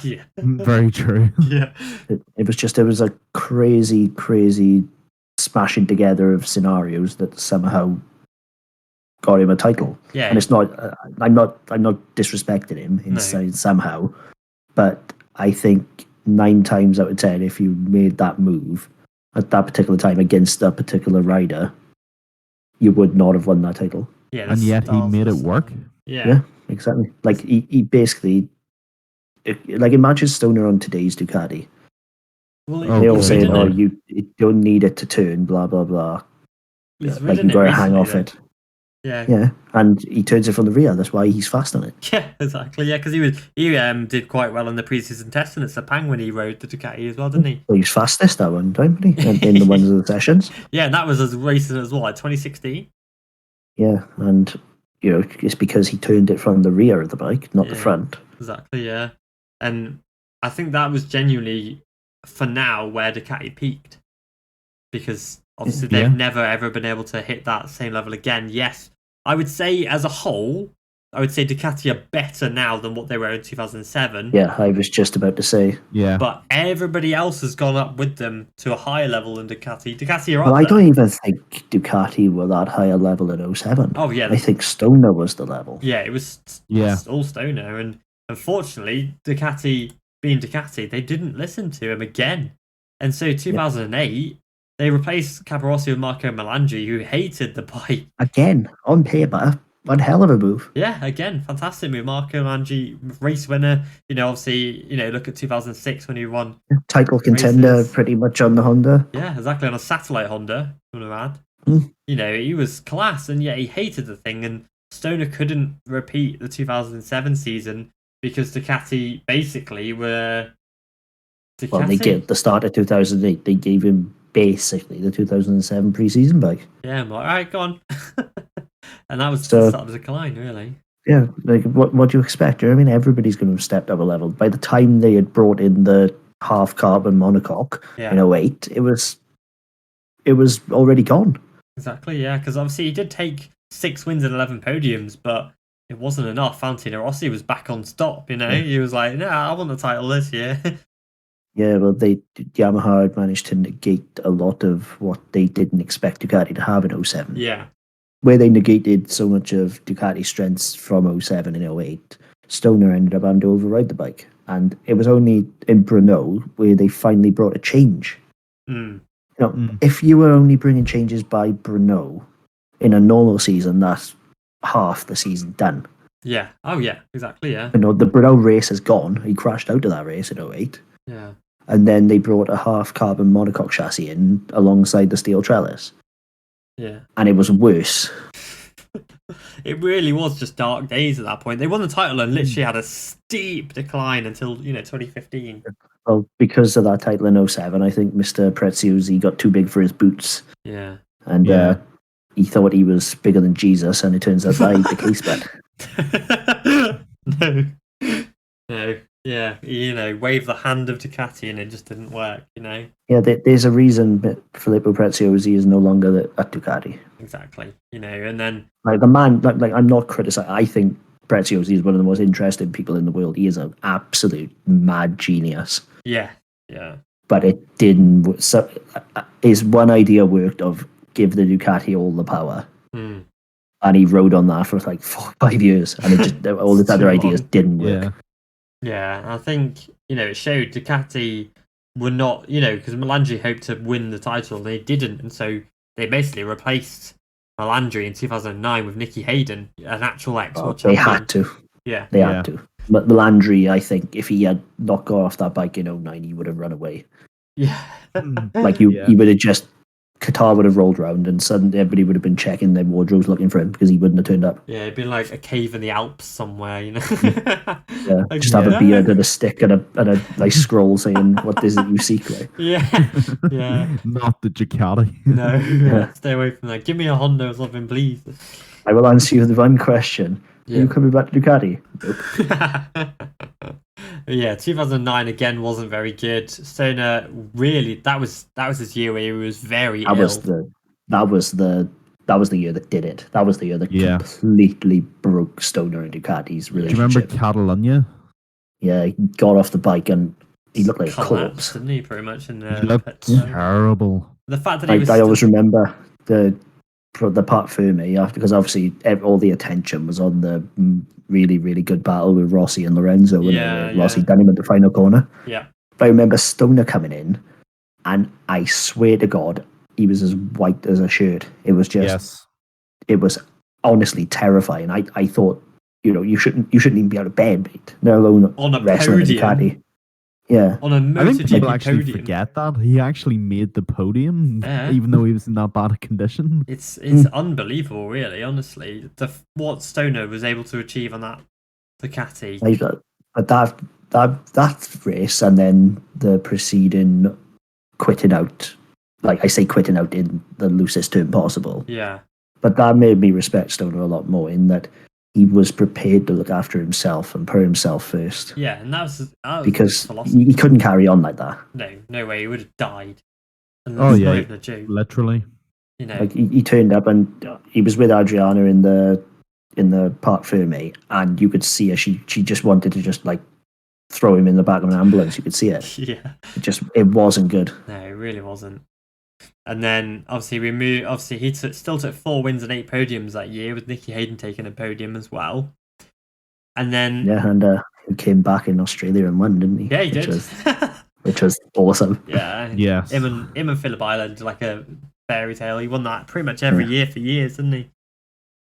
Yeah, very true. Yeah, it was a crazy smashing together of scenarios that somehow got him a title. Yeah, and it's not. I'm not disrespecting him inside somehow, but I think 9 times out of 10, if you made that move at that particular time against a particular rider, you would not have won that title. Yeah, and yet he made it work. Yeah, exactly. Like he basically, imagine Stoner on today's Ducati. Well, they all say, you don't need it to turn, blah blah blah. You got to hang off it. Yeah, and he turns it from the rear. That's why he's fast on it. Yeah, exactly. Yeah, because he did quite well in the preseason testing at Sepang when he rode the Ducati as well, didn't he? Well, he was fastest that one time, didn't he? In the ones of the sessions. Yeah, and that was as racing as well, like 2016. Yeah, and it's because he turned it from the rear of the bike, not the front. Exactly. Yeah, and I think that was genuinely, for now, where Ducati peaked, because obviously they've never ever been able to hit that same level again. Yes, I would say as a whole, I would say Ducati are better now than what they were in 2007. Yeah, I was just about to say. Yeah. But everybody else has gone up with them to a higher level than Ducati. Ducati are up Well, I there. don't even think Ducati were that higher level in 07. Oh, yeah. I think Stoner was the level. Yeah, it was all Stoner. And unfortunately, Ducati, being Ducati, they didn't listen to him again. And so 2008, they replaced Capirossi with Marco Melandri, who hated the bike. Again, on paper, one hell of a move. Yeah, again, fantastic move. Marco Melandri, race winner. Obviously, look at 2006 when he won. Title contender pretty much on the Honda. Yeah, exactly, on a satellite Honda, you want to add. He was class, and yet he hated the thing. And Stoner couldn't repeat the 2007 season because Ducati basically were. Well, they gave the start of 2008. They gave him basically the 2007 pre-season bike. Yeah, I'm like, all right, go on. And that was the start of the decline, really. Yeah, like what do you expect? I mean, everybody's going to have stepped up a level. By the time they had brought in the half carbon monocoque in 08, it was already gone. Exactly, yeah, because obviously he did take 6 wins and 11 podiums, but it wasn't enough. Valentino Rossi was back on stop, you know. Yeah. He was like, no, I want the title this year. Yeah, well, Yamaha had managed to negate a lot of what they didn't expect Ducati to have in 07. Yeah. Where they negated so much of Ducati's strengths from 07 and 08, Stoner ended up having to override the bike. And it was only in Brno where they finally brought a change. If you were only bringing changes by Brno in a normal season, that's half the season done. Yeah. Oh, yeah. Exactly, yeah. The Brno race has gone. He crashed out of that race in 08. Yeah. And then they brought a half carbon monocoque chassis in alongside the steel trellis. Yeah. And it was worse. It really was just dark days at that point. They won the title and literally had a steep decline until, 2015. Well, because of that title in 07, I think Mr. Preziosi got too big for his boots. Yeah. And he thought he was bigger than Jesus, and it turns out that ain't the case, but... No. Yeah, wave the hand of Ducati and it just didn't work, Yeah, there's a reason that Filippo Preziosi is no longer at Ducati. Exactly, and then... Like, the man, like I'm not criticizing, I think Preziosi is one of the most interesting people in the world. He is an absolute mad genius. Yeah. But it didn't... So, his one idea worked of give the Ducati all the power. And he rode on that for like 4 or 5 years, and it just all his other ideas didn't work. Yeah, I think, it showed Ducati were not, because Melandri hoped to win the title, they didn't, and so they basically replaced Melandri in 2009 with Nicky Hayden, an actual ex-world champion. They had to. Yeah. They had to. But Melandri, I think, if he had not got off that bike in 09, he would have run away. Yeah. He would have just... Qatar would have rolled around and suddenly everybody would have been checking their wardrobes looking for him because he wouldn't have turned up. Yeah, it'd been like a cave in the Alps somewhere, Just have a beard and a stick and a nice scroll saying, what is it you seek? Like? Yeah. Not the Ducati. No, stay away from that. Give me a Honda or something, please. I will answer you the one question. Are you coming back to Ducati? Nope. Yeah, 2009 again wasn't very good. Stoner really that was his year where he was very ill. That was the year that did it. That was the year that completely broke Stoner and Ducati's relationship. Do you remember Catalunya? Yeah, he got off the bike and he looked like a corpse. Didn't he, pretty much? He looked terrible. The fact that I always remember the part for me because obviously all the attention was on the really, really good battle with Rossi and Lorenzo when Rossi done him at the final corner. Yeah. But I remember Stoner coming in and I swear to God, he was as white as a shirt. It was just, it was honestly terrifying. I thought, you shouldn't even be out of bed, mate, let alone on a wrestling podium. Ducati. Yeah. On a MotoGP I think people actually podium. forget that. He actually made the podium, even though he was in that bad a condition. It's unbelievable, really, honestly. What Stoner was able to achieve on that Ducati. But that race and then the preceding quitting out, like I say quitting out in the loosest term possible. Yeah. But that made me respect Stoner a lot more in that he was prepared to look after himself and put himself first. Yeah, and that was because he couldn't carry on like that. No way, he would have died. And not even a joke. Literally. Like he turned up and he was with Adriana in the Parc Ferme, and you could see her. She just wanted to just like throw him in the back of an ambulance. You could see it. Yeah. It wasn't good. No, it really wasn't. And then obviously he still took 4 wins and 8 podiums that year, with Nicky Hayden taking a podium as well. And then he came back in Australia and won, didn't he? Yeah, he did. Which was awesome. Yeah. Yes. Him and Phillip Island, like a fairy tale. He won that pretty much every year for years, didn't he?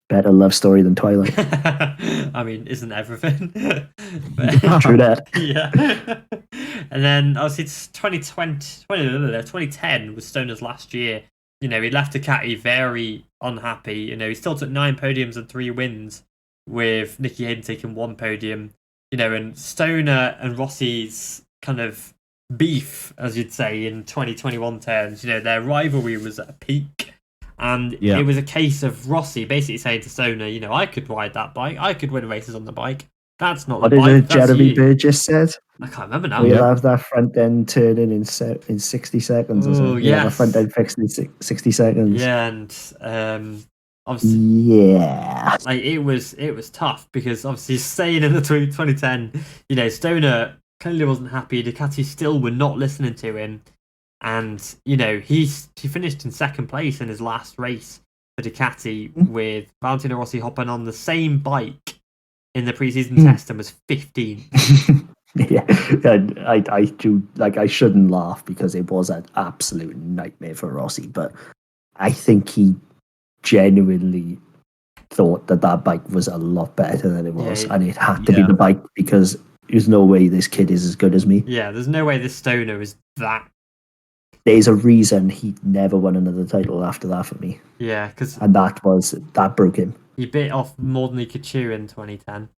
Better love story than Twilight. I mean, isn't everything? True that. Yeah. And then obviously it's 2010 was Stoner's last year he left Ducati very unhappy. He still took 9 podiums and 3 wins, with Nicky Hayden taking 1 podium. And Stoner and Rossi's kind of beef, as you'd say in 2021 terms, their rivalry was at a peak. And it was a case of Rossi basically saying to Stoner, I could ride that bike. I could win races on the bike. That's not the bike. What did Jeremy Burgess said? I can't remember now. We'll have that front end turning in 60 seconds or something. Yeah, the front end fixed in 60 seconds. Yeah, and obviously, like it was tough because obviously staying in the 2010, Stoner clearly wasn't happy. Ducati still were not listening to him, and he finished in 2nd place in his last race for Ducati with Valentino Rossi hopping on the same bike in the preseason test and was 15th. Yeah, and I do, like, I shouldn't laugh because it was an absolute nightmare for Rossi, but I think he genuinely thought that bike was a lot better than it was, and it had to be the bike because there's no way this kid is as good as me. Yeah, there's no way this Stoner is that. There's a reason he never won another title after that for me. Yeah, and that broke him. He bit off more than he could chew in 2010.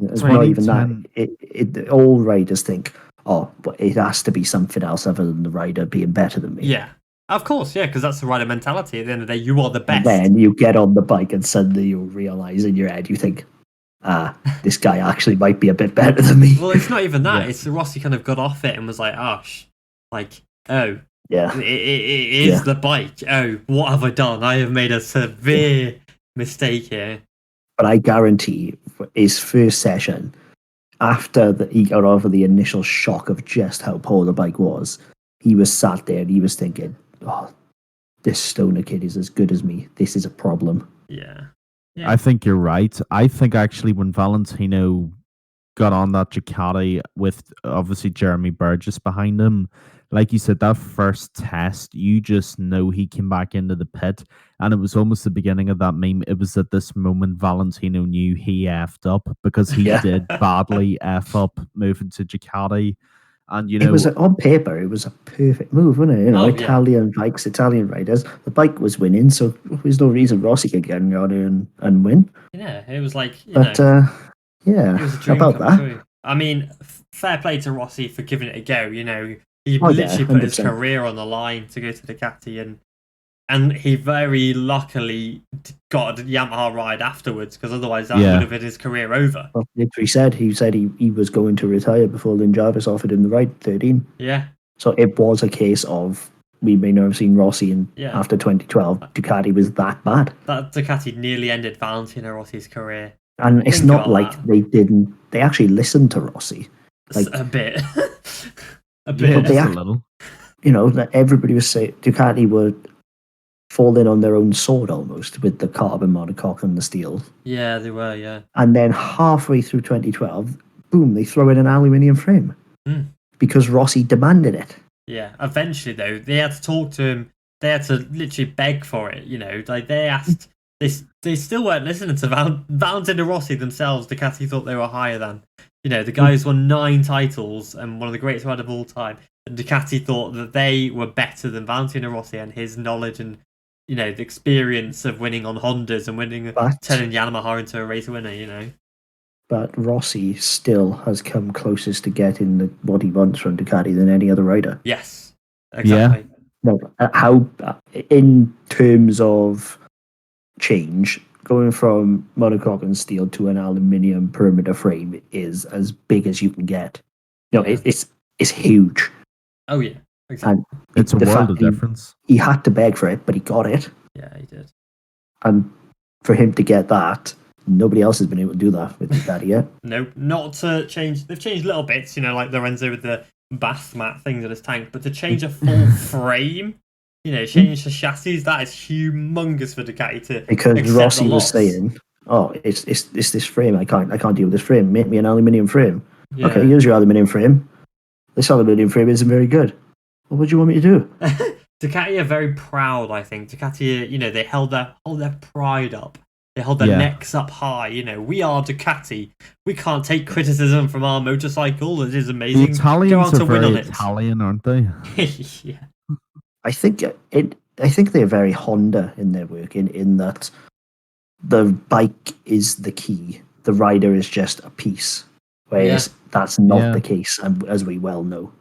It's not even that. All riders think, but it has to be something else other than the rider being better than me. Yeah, of course, yeah, because that's the rider mentality. At the end of the day, you are the best. And then you get on the bike and suddenly you realise in your head, you think, this guy actually might be a bit better than me. Well, it's not even that. It's Rossi kind of got off it and was like, it is the bike. Oh, what have I done? I have made a severe mistake here. But I guarantee his first session, after he got over the initial shock of just how poor the bike was, he was sat there and he was thinking, this Stoner kid is as good as me. This is a problem. Yeah. I think you're right. I think actually when Valentino got on that Ducati with obviously Jeremy Burgess behind him, like you said, that first test, you just know he came back into the pit, and it was almost the beginning of that meme. It was at this moment Valentino knew he effed up because he did badly F up moving to Ducati. And it was on paper, it was a perfect move, wasn't it? Italian bikes, Italian riders. The bike was winning, so there's no reason Rossi could get on there and win. Yeah, it was like, it was a dream about that. True. I mean, fair play to Rossi for giving it a go. He literally put his career on the line to go to Ducati, and he very luckily got a Yamaha ride afterwards, because otherwise that would have been his career over. Well, he said he was going to retire before Lynn Jarvis offered him the ride, 13. Yeah. So it was a case of, we may not have seen Rossi after 2012. Ducati was that bad. That Ducati nearly ended Valentino Rossi's career. And it's not like they actually listened to Rossi. Like, a bit. A bit, a little. Everybody was saying Ducati were falling on their own sword almost with the carbon monocoque and the steel. Yeah, they were, yeah. And then halfway through 2012, boom, they throw in an aluminium frame because Rossi demanded it. Yeah, eventually though, they had to talk to him. They had to literally beg for it. Like they asked. They still weren't listening to Valentino Rossi themselves. Ducati thought they were higher than. The guys won 9 titles and one of the greatest riders of all time. And Ducati thought that they were better than Valentino Rossi and his knowledge and, the experience of winning on Hondas and turning Yamaha into a race winner, But Rossi still has come closest to getting what he wants from Ducati than any other rider. Yes, exactly. Yeah. No, how, in terms of change, going from monocoque and steel to an aluminium perimeter frame is as big as you can get. It's huge. Oh yeah, exactly. And it's a world of difference. He had to beg for it, but he got it. Yeah, he did. And for him to get that, nobody else has been able to do that with Ducati yet. Nope, not to change. They've changed little bits, like Lorenzo with the bath mat things in his tank, but to change a full frame. Change the chassis, that is humongous for Ducati to because Rossi was saying, it's this frame, I can't deal with this frame, make me an aluminium frame. Yeah. Okay, here's your aluminium frame. This aluminium frame isn't very good. Well, what do you want me to do? Ducati are very proud, I think. Ducati, they hold their pride up. They hold their necks up high. We are Ducati. We can't take criticism from our motorcycle. It is amazing. The Italians are very Italian, aren't they? Yeah. I think I think they're very Honda in their work in that the bike is the key. The rider is just a piece. Whereas that's not the case, as we well know.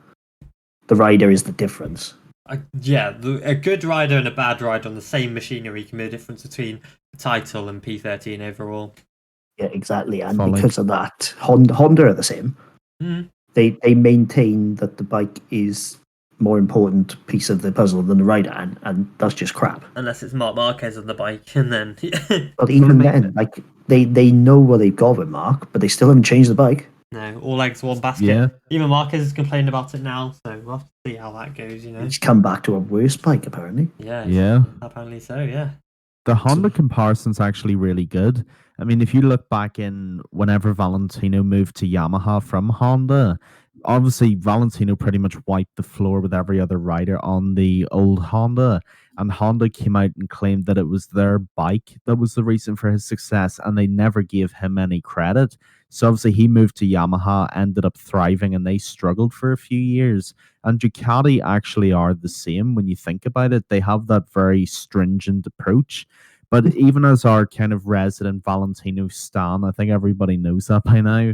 The rider is the difference. A good rider and a bad rider on the same machinery can be the difference between the title and P13 overall. Yeah, exactly. And because of that, Honda are the same. Mm. They maintain that the bike is more important piece of the puzzle than the rider, and that's just crap. Unless it's Marc Marquez on the bike, and then. But even then, like they know what they've got with Mark, but they still haven't changed the bike. No, all eggs one basket. Yeah. Even Marquez is complaining about it now, so we'll have to see how that goes. He's come back to a worse bike, apparently. Yeah. Apparently so. Yeah. The Honda comparison's actually really good. I mean, if you look back in whenever Valentino moved to Yamaha from Honda, obviously Valentino pretty much wiped the floor with every other rider on the old Honda, and Honda came out and claimed that it was their bike that was the reason for his success, and they never gave him any credit. So obviously he moved to Yamaha, ended up thriving, and they struggled for a few years. And Ducati actually are the same when you think about it. They have that very stringent approach. But even as our kind of resident Valentino stan, I think everybody knows that by now,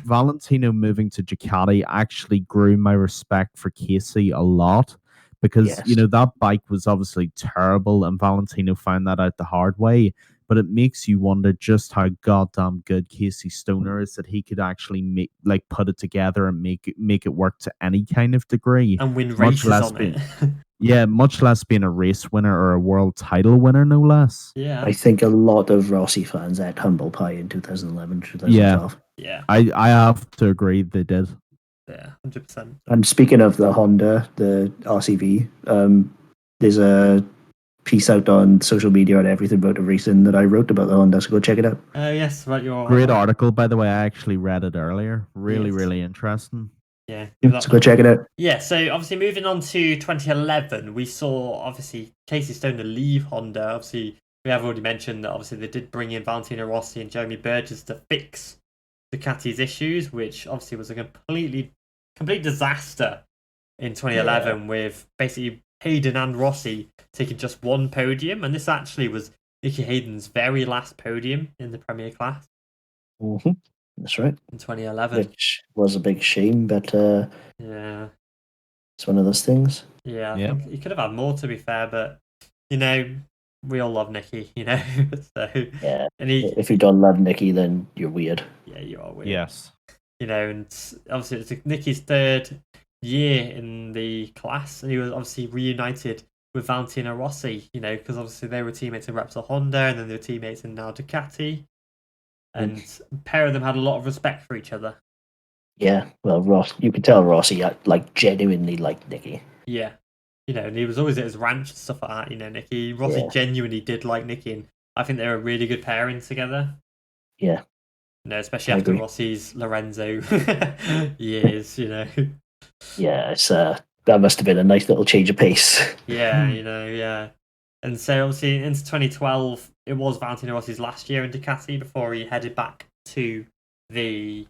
Valentino moving to Ducati actually grew my respect for Casey a lot. Because, you know, that bike was obviously terrible, and Valentino found that out the hard way. But it makes you wonder just how goddamn good Casey Stoner is, that he could actually put it together and make it work to any kind of degree. And win races on it. Yeah, much less being a race winner or a world title winner, no less. Yeah. I think a lot of Rossi fans ate humble pie in 2011, 2012. Yeah. I have to agree they did. Yeah, 100%. And speaking of the Honda, the RCV, there's a piece out on social media on everything about the racing that I wrote about the Honda, so go check it out. Yes, about your great article, by the way. I actually read it earlier. Really interesting. Yeah, so go check it out. Yeah, so obviously moving on to 2011, we saw obviously Casey Stoner leave Honda. Obviously, we have already mentioned that obviously they did bring in Valentino Rossi and Jeremy Burgess to fix Ducati's issues, which obviously was a complete disaster in 2011 with basically Hayden and Rossi taking just one podium, and this actually was Nicky Hayden's very last podium in the Premier class. Mm-hmm. That's right. In 2011. Which was a big shame, but yeah, it's one of those things. Yeah, I think he could have had more, to be fair, but, you know, we all love Nicky, you know. So, yeah, and if you don't love Nicky, then you're weird. Yeah, you are weird. Yes. You know, and obviously it's Nicky's third year in the class, and he was obviously reunited with Valentino Rossi, you know, because obviously they were teammates in Repsol Honda, and then they were teammates in now Ducati. And a pair of them had a lot of respect for each other. Yeah, well, you could tell Rossi genuinely liked Nicky. Yeah, you know, and he was always at his ranch and stuff like that. You know, Rossi genuinely did like Nicky, and I think they were a really good pairing together. Yeah, you know, especially after Rossi's Lorenzo years. You know. Yeah, it's that must have been a nice little change of pace. Yeah, you know, yeah. And so obviously into 2012, it was Valentino Rossi's last year in Ducati before he headed back to the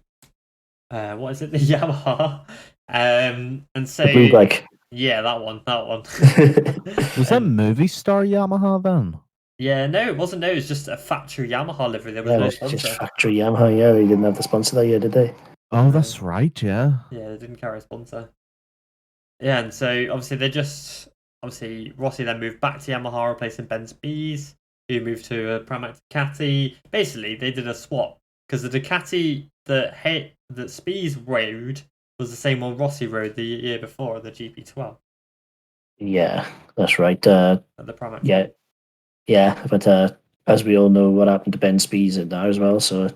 the Yamaha. And so the blue bike. Yeah, that one. Was that movie star Yamaha then? Yeah, no, it wasn't. No, it was just a factory Yamaha livery. There was no sponsor. Just factory Yamaha. Yeah, they didn't have the sponsor that year, did they? Oh, that's right. Yeah. Yeah, they didn't carry a sponsor. Yeah, and so obviously Rossi then moved back to Yamaha, replacing Ben Spies, who moved to a Pramac Ducati. Basically, they did a swap because the Ducati that Spies rode was the same one Rossi rode the year before, the GP12. Yeah, that's right. At the Pramac. Yeah, but as we all know, what happened to Ben Spies in there as well. So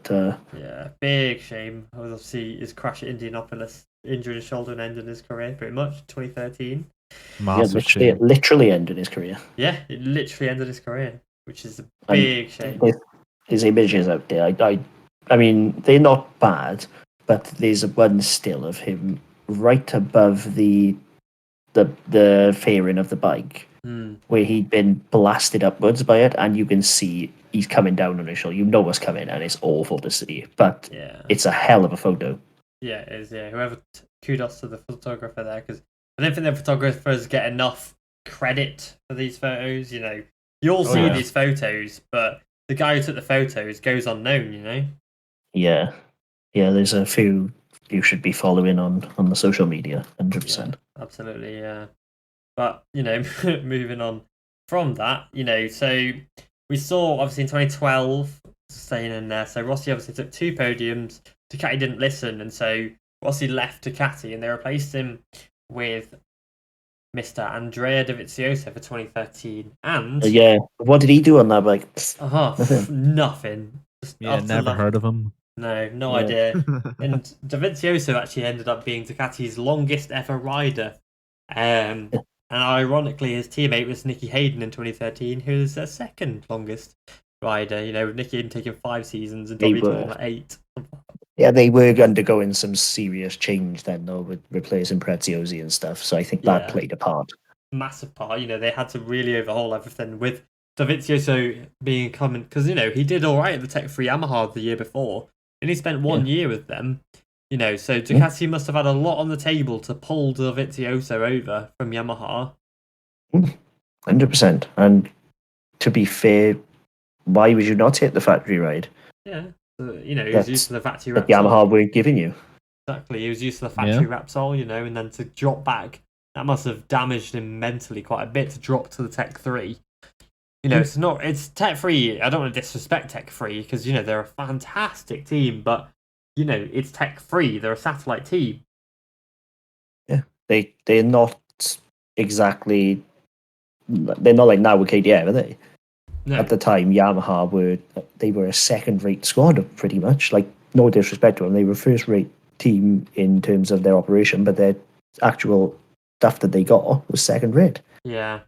yeah, big shame. Obviously, his crash at Indianapolis, injured his shoulder and ended his career pretty much. 2013. It literally ended his career. Yeah, it literally ended his career, which is a big shame. His images out there, I mean, they're not bad, but there's one still of him right above the fairing of the bike, where he'd been blasted upwards by it, and you can see he's coming down on his shoulder. You know what's coming, and it's awful to see, but it's a hell of a photo. Yeah, it is. Yeah, kudos to the photographer there, because I don't think the photographers get enough credit for these photos. You'll see these photos, but the guy who took the photos goes unknown. Yeah, there's a few you should be following on the social media, 100%. Yeah, absolutely, yeah. But moving on from that, so we saw obviously in 2012 staying in there. So Rossi obviously took 2 podiums. Ducati didn't listen, and so Rossi left Ducati, and they replaced him with Mr. Andrea Dovizioso for 2013. And what did he do on that bike? nothing. Just never heard of him. No idea. And Dovizioso actually ended up being Ducati's longest ever rider. And ironically, his teammate was Nicky Hayden in 2013, who is their second longest rider. With Nicky Hayden taking 5 seasons and Dobby taking 8. Yeah, they were undergoing some serious change then, though, with replacing Preziosi and stuff. So I think that played a part. Massive part. They had to really overhaul everything with Dovizioso being coming, because he did all right at the Tech 3 Yamaha the year before, and he spent 1 year with them. So Ducati must have had a lot on the table to pull Dovizioso over from Yamaha. 100%. And to be fair, why would you not take the factory ride? Yeah. He was used to the factory Repsol. Yamaha were giving you. Exactly. He was used to the factory Repsol, and then to drop back, that must have damaged him mentally quite a bit to drop to the Tech 3. It's Tech 3. I don't want to disrespect Tech 3 because, they're a fantastic team, but, it's Tech 3. They're a satellite team. Yeah. They're not exactly, they're not like now with KTM, are they? No. At the time, Yamaha were a second-rate squad, pretty much. Like, no disrespect to them, they were a first-rate team in terms of their operation, but their actual stuff that they got was second-rate. Yeah,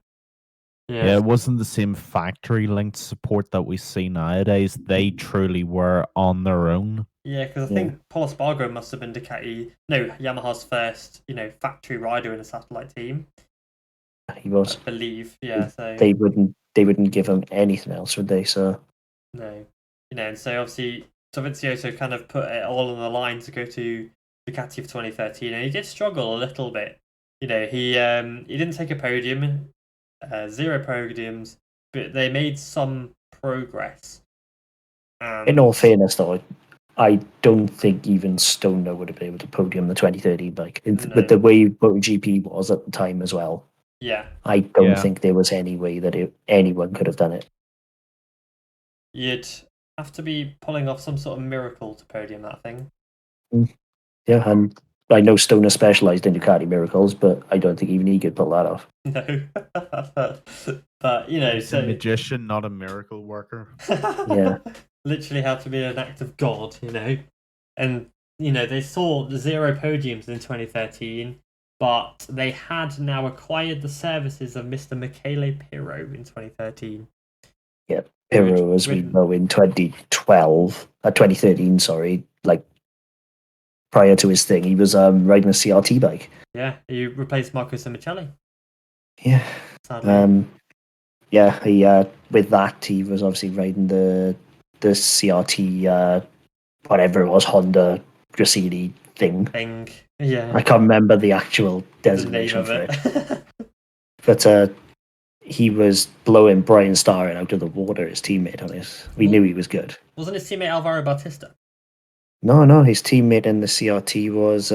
it wasn't the same factory-linked support that we see nowadays. They truly were on their own. Yeah, because I think Paul Espargaro must have been Yamaha's first, factory rider in a satellite team. He was. I believe, yeah. So they wouldn't give him anything else, would they? So no, and so obviously Dovizioso kind of put it all on the line to go to Ducati for 2013, and he did struggle a little bit. He didn't take a podium, 0 podiums, but they made some progress. In all fairness, though, I don't think even Stoner would have been able to podium the 2013 bike with the way MotoGP was at the time as well. Yeah, I don't think there was any way that anyone could have done it. You'd have to be pulling off some sort of miracle to podium that thing. Yeah, and I know Stoner specialised in Ducati miracles, but I don't think even he could pull that off. No, but he's a magician, not a miracle worker. Yeah, literally have to be an act of God, and they saw the 0 podiums in 2013. But they had now acquired the services of Mr. Michele Pirro in 2013. Yeah, Pirro, as we know, in 2013, sorry, like prior to his thing, he was riding a CRT bike. Yeah, he replaced Marco Simicelli. Yeah. Sadly. He with that, he was obviously riding the CRT, whatever it was, Honda Grassini thing. Yeah, I can't remember the actual designation for it. But he was blowing Brian Starr out of the water, his teammate on it. We knew he was good. Wasn't his teammate Alvaro Bautista? No, his teammate in the CRT was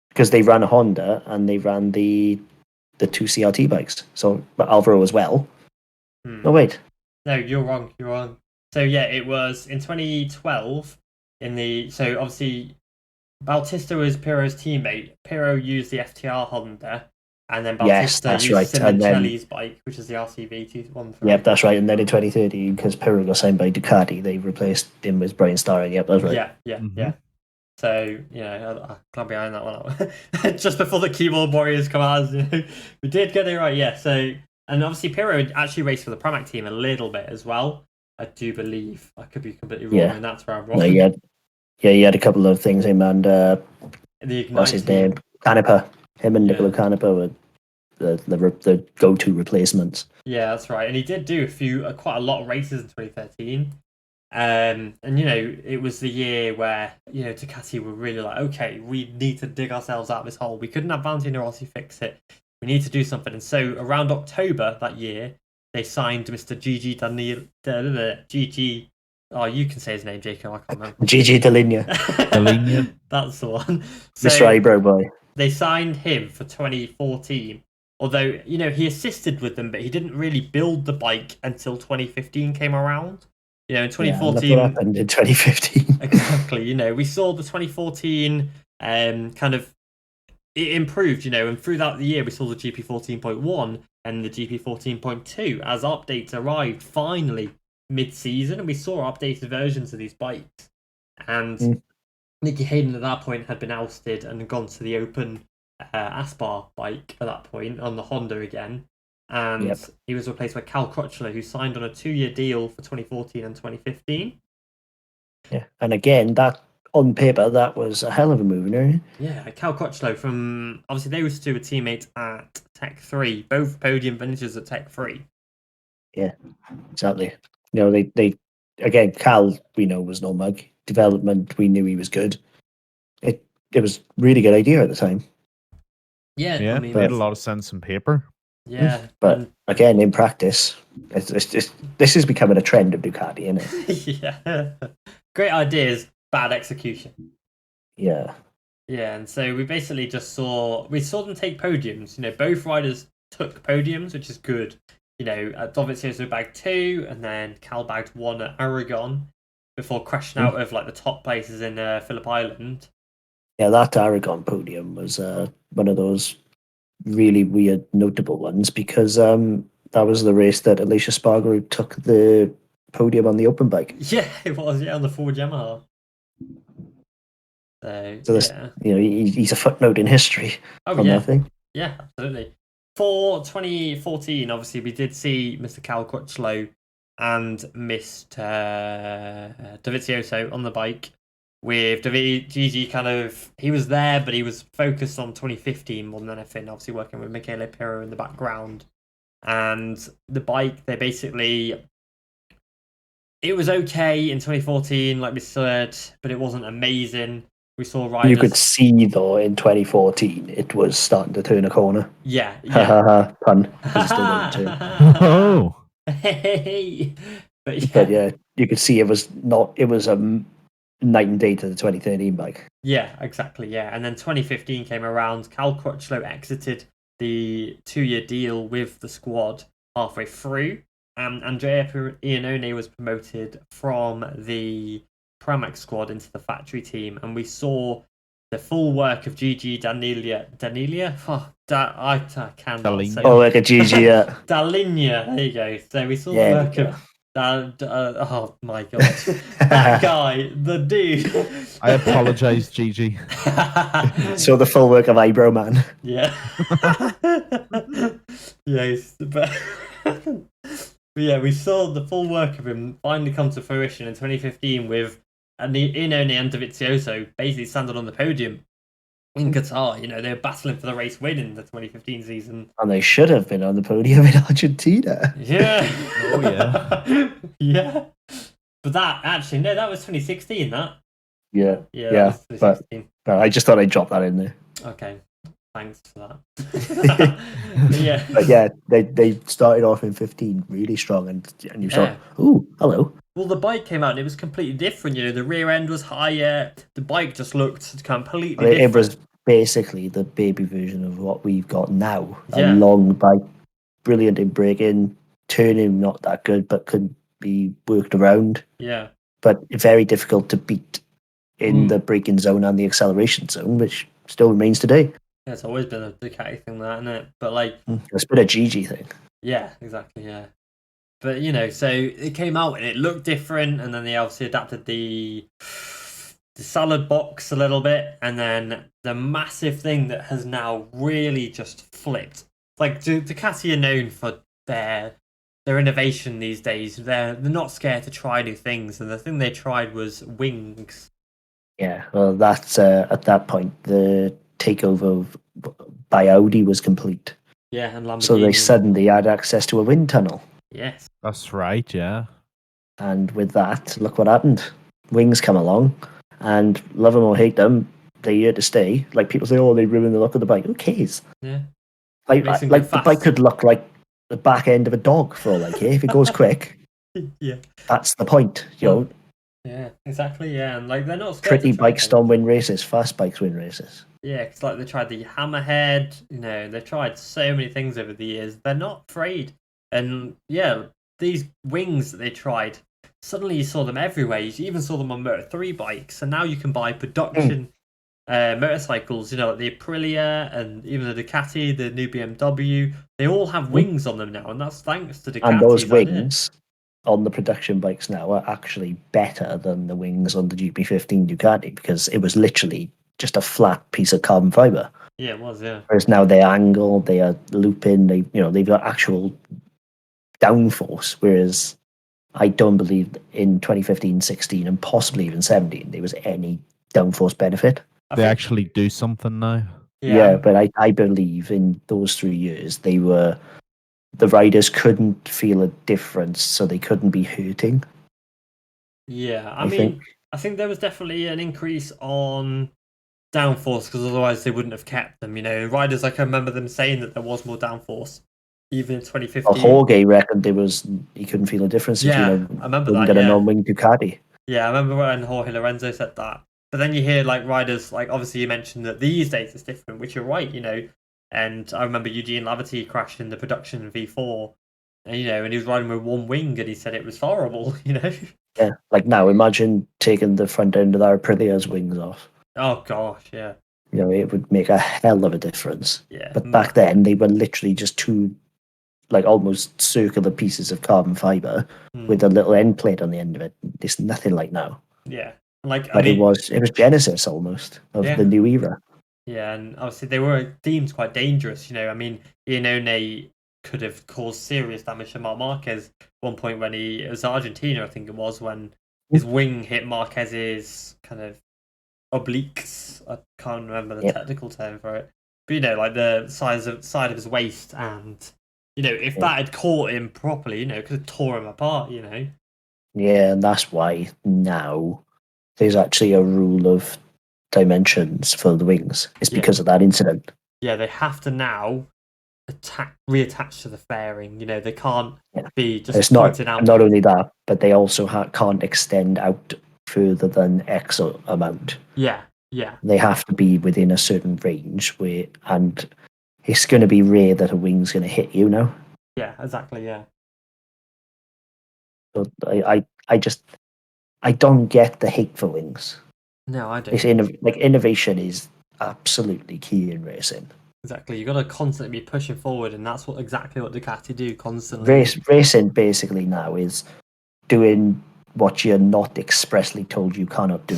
because they ran a Honda and they ran the 2 CRT bikes. So, but Alvaro as well. No, wait. No, you're wrong. So yeah, it was in 2012. So obviously, Bautista was Pirro's teammate. Pirro used the FTR Honda, and then Bautista used Simicelli's bike, which is the RCV 213. Yep, that's right. And then in 2013, because Pirro got signed by Ducati, they replaced him with Brian Starr. Yep, that's right. Yeah. So, I can't behind that one. Just before the keyboard warriors come out, we did get it right, yeah. So, and obviously Pirro actually raced for the Pramac team a little bit as well, I do believe. I could be completely wrong, and that's where I'm wrong. No, he had a couple of things, him and what's his name? Canepa. Him and Nicola Canepa were the go-to replacements. Yeah, that's right. And he did do quite a lot of races in 2013. And it was the year where Ducati were really like, okay, we need to dig ourselves out of this hole. We couldn't have Valentino Rossi fix it. We need to do something. And so around October that year, they signed Mr. Gigi. Oh, you can say his name, Jacob. I can't remember. Gigi Dall'Igna. Dall'Igna. That's the one. So Mr. Eyebrow Boy. they signed him for 2014. Although, he assisted with them, but he didn't really build the bike until 2015 came around. In 2014... Yeah, what happened in 2015. Exactly. We saw the 2014 kind of... It improved, and throughout the year we saw the GP 14.1 and the GP 14.2 as updates arrived finally mid-season, and we saw updated versions of these bikes. And Nicky Hayden at that point had been ousted and gone to the Open Aspar bike at that point on the Honda again. And he was replaced by Cal Crutchlow, who signed on a 2-year deal for 2014 and 2015. Yeah, and again, that on paper, that was a hell of a move, Yeah, Cal Crutchlow from... Obviously, they were still a teammate at Tech 3. Both podium finishers at Tech 3. Yeah, exactly. They again, Cal, we know, was no mug. Development, we knew he was good. It was really good idea at the time. Yeah, Yeah, made a lot of sense on paper. Yeah. But again, in practice, this is becoming a trend of Ducati, isn't it? Yeah. Great ideas, bad execution. Yeah. Yeah, and so we basically just saw them take podiums. Both riders took podiums, which is good. Dovizioso bagged 2, and then Cal bagged 1 at Aragon before crashing out of the top places in Phillip Island. Yeah, that Aragon podium was one of those really weird, notable ones because that was the race that Alicia Spargo took the podium on the open bike. Yeah, it was. Yeah, on the Ford Yamaha. So this, he's a footnote in history. Oh, on yeah. that thing. Yeah, absolutely. For 2014, obviously, we did see Mr. Cal Crutchlow and Mr. Dovizioso on the bike. With Gigi he was there, but he was focused on 2015 more than anything, obviously working with Michele Pirro in the background. And the bike, it was okay in 2014, like we said, but it wasn't amazing. We saw riders... You could see, though, in 2014, it was starting to turn a corner. Yeah. Pun. Oh. Hey. But yeah, you could see it was night and day to the 2013 bike. Yeah, exactly, yeah. And then 2015 came around. Cal Crutchlow exited the 2-year deal with the squad halfway through. And Andrea Iannone was promoted from the Pramac squad into the factory team. And we saw the full work of Gigi Dall'Igna. I cannot say. Oh, like a Gigi, yeah. Dall'Igna, there you go. So we saw the work of... oh my god, that guy, the dude. I apologize, Gigi. So the full work of Eyebrow Man. Yeah. Yes, but yeah, we saw the full work of him finally come to fruition in 2015 with Iannone and Dovizioso basically standing on the podium in Qatar. They were battling for the race win in the 2015 season. And they should have been on the podium in Argentina. Yeah. Oh, yeah. Yeah. But that was 2016, that. Yeah. Yeah. But I just thought I'd drop that in there. Okay. Thanks for that. Yeah. But yeah, they started off in 15 really strong, and you thought, ooh, hello. Well, the bike came out and it was completely different. The rear end was higher. The bike just looked completely different. It was basically the baby version of what we've got now. Yeah. A long bike, brilliant in braking, turning not that good, but could be worked around. Yeah. But very difficult to beat in the braking zone and the acceleration zone, which still remains today. Yeah, it's always been a Ducati thing, that, isn't it? But it's been a Gigi thing. Yeah, exactly. Yeah. But so it came out and it looked different, and then they obviously adapted the salad box a little bit, and then the massive thing that has now really just flipped. Ducati are known for their innovation these days. They're not scared to try new things, and the thing they tried was wings. Yeah, well, that's at that point the takeover by Audi was complete. Yeah, and Lamborghini. So they suddenly had access to a wind tunnel. Yes. That's right, yeah. And with that, look what happened. Wings come along, and love them or hate them, they're here to stay. Like people say, oh, they ruin the look of the bike. Who cares? Yeah. Makes them go Like the bike fast. could look like the back end of a dog for all I care. If it goes quick, Yeah. that's the point. You know, Yeah, exactly. Yeah, and like they're not scared pretty to try bikes things. don't win races. Fast bikes win races. Yeah, it's like they tried the hammerhead. You know, they've tried so many things over the years. They're not afraid. And yeah, these wings that they tried. Suddenly you saw them everywhere. You even saw them on Moto3 bikes, and now you can buy production motorcycles. You know, like the Aprilia and even the Ducati, the new BMW. They all have wings on them now, and that's thanks to And those Ducati's idea. wings on the production bikes now are actually better than the wings on the GP15 Ducati because it was literally just a flat piece of carbon fiber. Yeah, it was. Yeah. Whereas now they're angled, they are looping, they've got actual downforce. Whereas I don't believe in 2015, 16, and possibly even 17 there was any downforce benefit. They actually do something now. Yeah, but I believe in those 3 years the riders couldn't feel a difference, so they couldn't be hurting. Yeah, I mean, I think there was definitely an increase on downforce because otherwise they wouldn't have kept them. You know, riders, like I remember them saying that there was more downforce even in 2015. Well, Jorge reckoned he couldn't feel a difference Yeah, between I remember a that, wing and a yeah. non-wing Ducati. Yeah, I remember when Jorge Lorenzo said that. But then you hear like riders, like obviously you mentioned that these days it's different, which you're right, you know. And I remember Eugene Laverty crashed in the production V4, and you know, and he was riding with one wing, and he said it was horrible, you know. Yeah, like now, imagine taking the front end of our Aprilia's wings off. Oh gosh, yeah. You know, it would make a hell of a difference. Yeah. But back then, they were literally just two, like almost circular pieces of carbon fiber with a little end plate on the end of it. It's nothing like now. Yeah, like But it was Genesis almost of the new era. Yeah, and obviously they were deemed quite dangerous. You know, I mean, Iannone could have caused serious damage to Marc Marquez at one point when it was Argentina, I think it was, when his wing hit Marquez's kind of obliques. I can't remember the technical term for it, but you know, like the side of his waist, and you know, if that had caught him properly, you know, it could have tore him apart. You know. Yeah, and that's why now there's actually a rule of dimensions for the wings. It's because of that incident. Yeah, they have to now reattach to the fairing. You know, they can't be just it's pointed out. Not only that, but they also can't extend out further than X amount. Yeah. They have to be within a certain range and it's going to be rare that a wing's going to hit you now. Yeah, exactly. Yeah. So I don't get the hate for wings. No, I don't. It's innovation is absolutely key in racing. Exactly, you got to constantly be pushing forward, and that's exactly what Ducati do constantly. Racing basically now is doing what you're not expressly told you cannot do.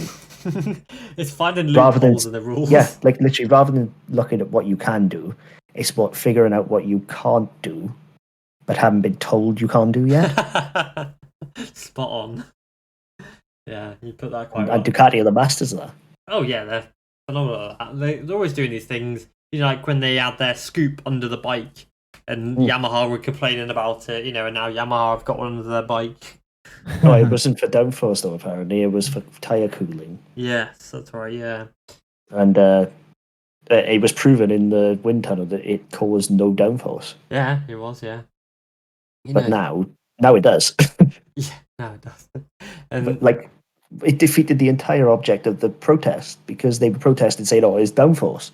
It's finding loopholes in the rules. Yeah, like literally, rather than looking at what you can do, it's figuring out what you can't do, but haven't been told you can't do yet. Spot on. Yeah, you put that quite well. And Ducati are the masters of that. Oh yeah, they're phenomenal. They're always doing these things. You know, like when they had their scoop under the bike, and Yamaha were complaining about it. You know, and now Yamaha have got one under their bike. No, it wasn't for downforce though. Apparently, it was for tire cooling. Yes, that's right. Yeah, and it was proven in the wind tunnel that it caused no downforce. Yeah, it was. Yeah, but now it does. Yeah, now it does. And but, it defeated the entire object of the protest because they protested saying, "Oh, it's downforce,"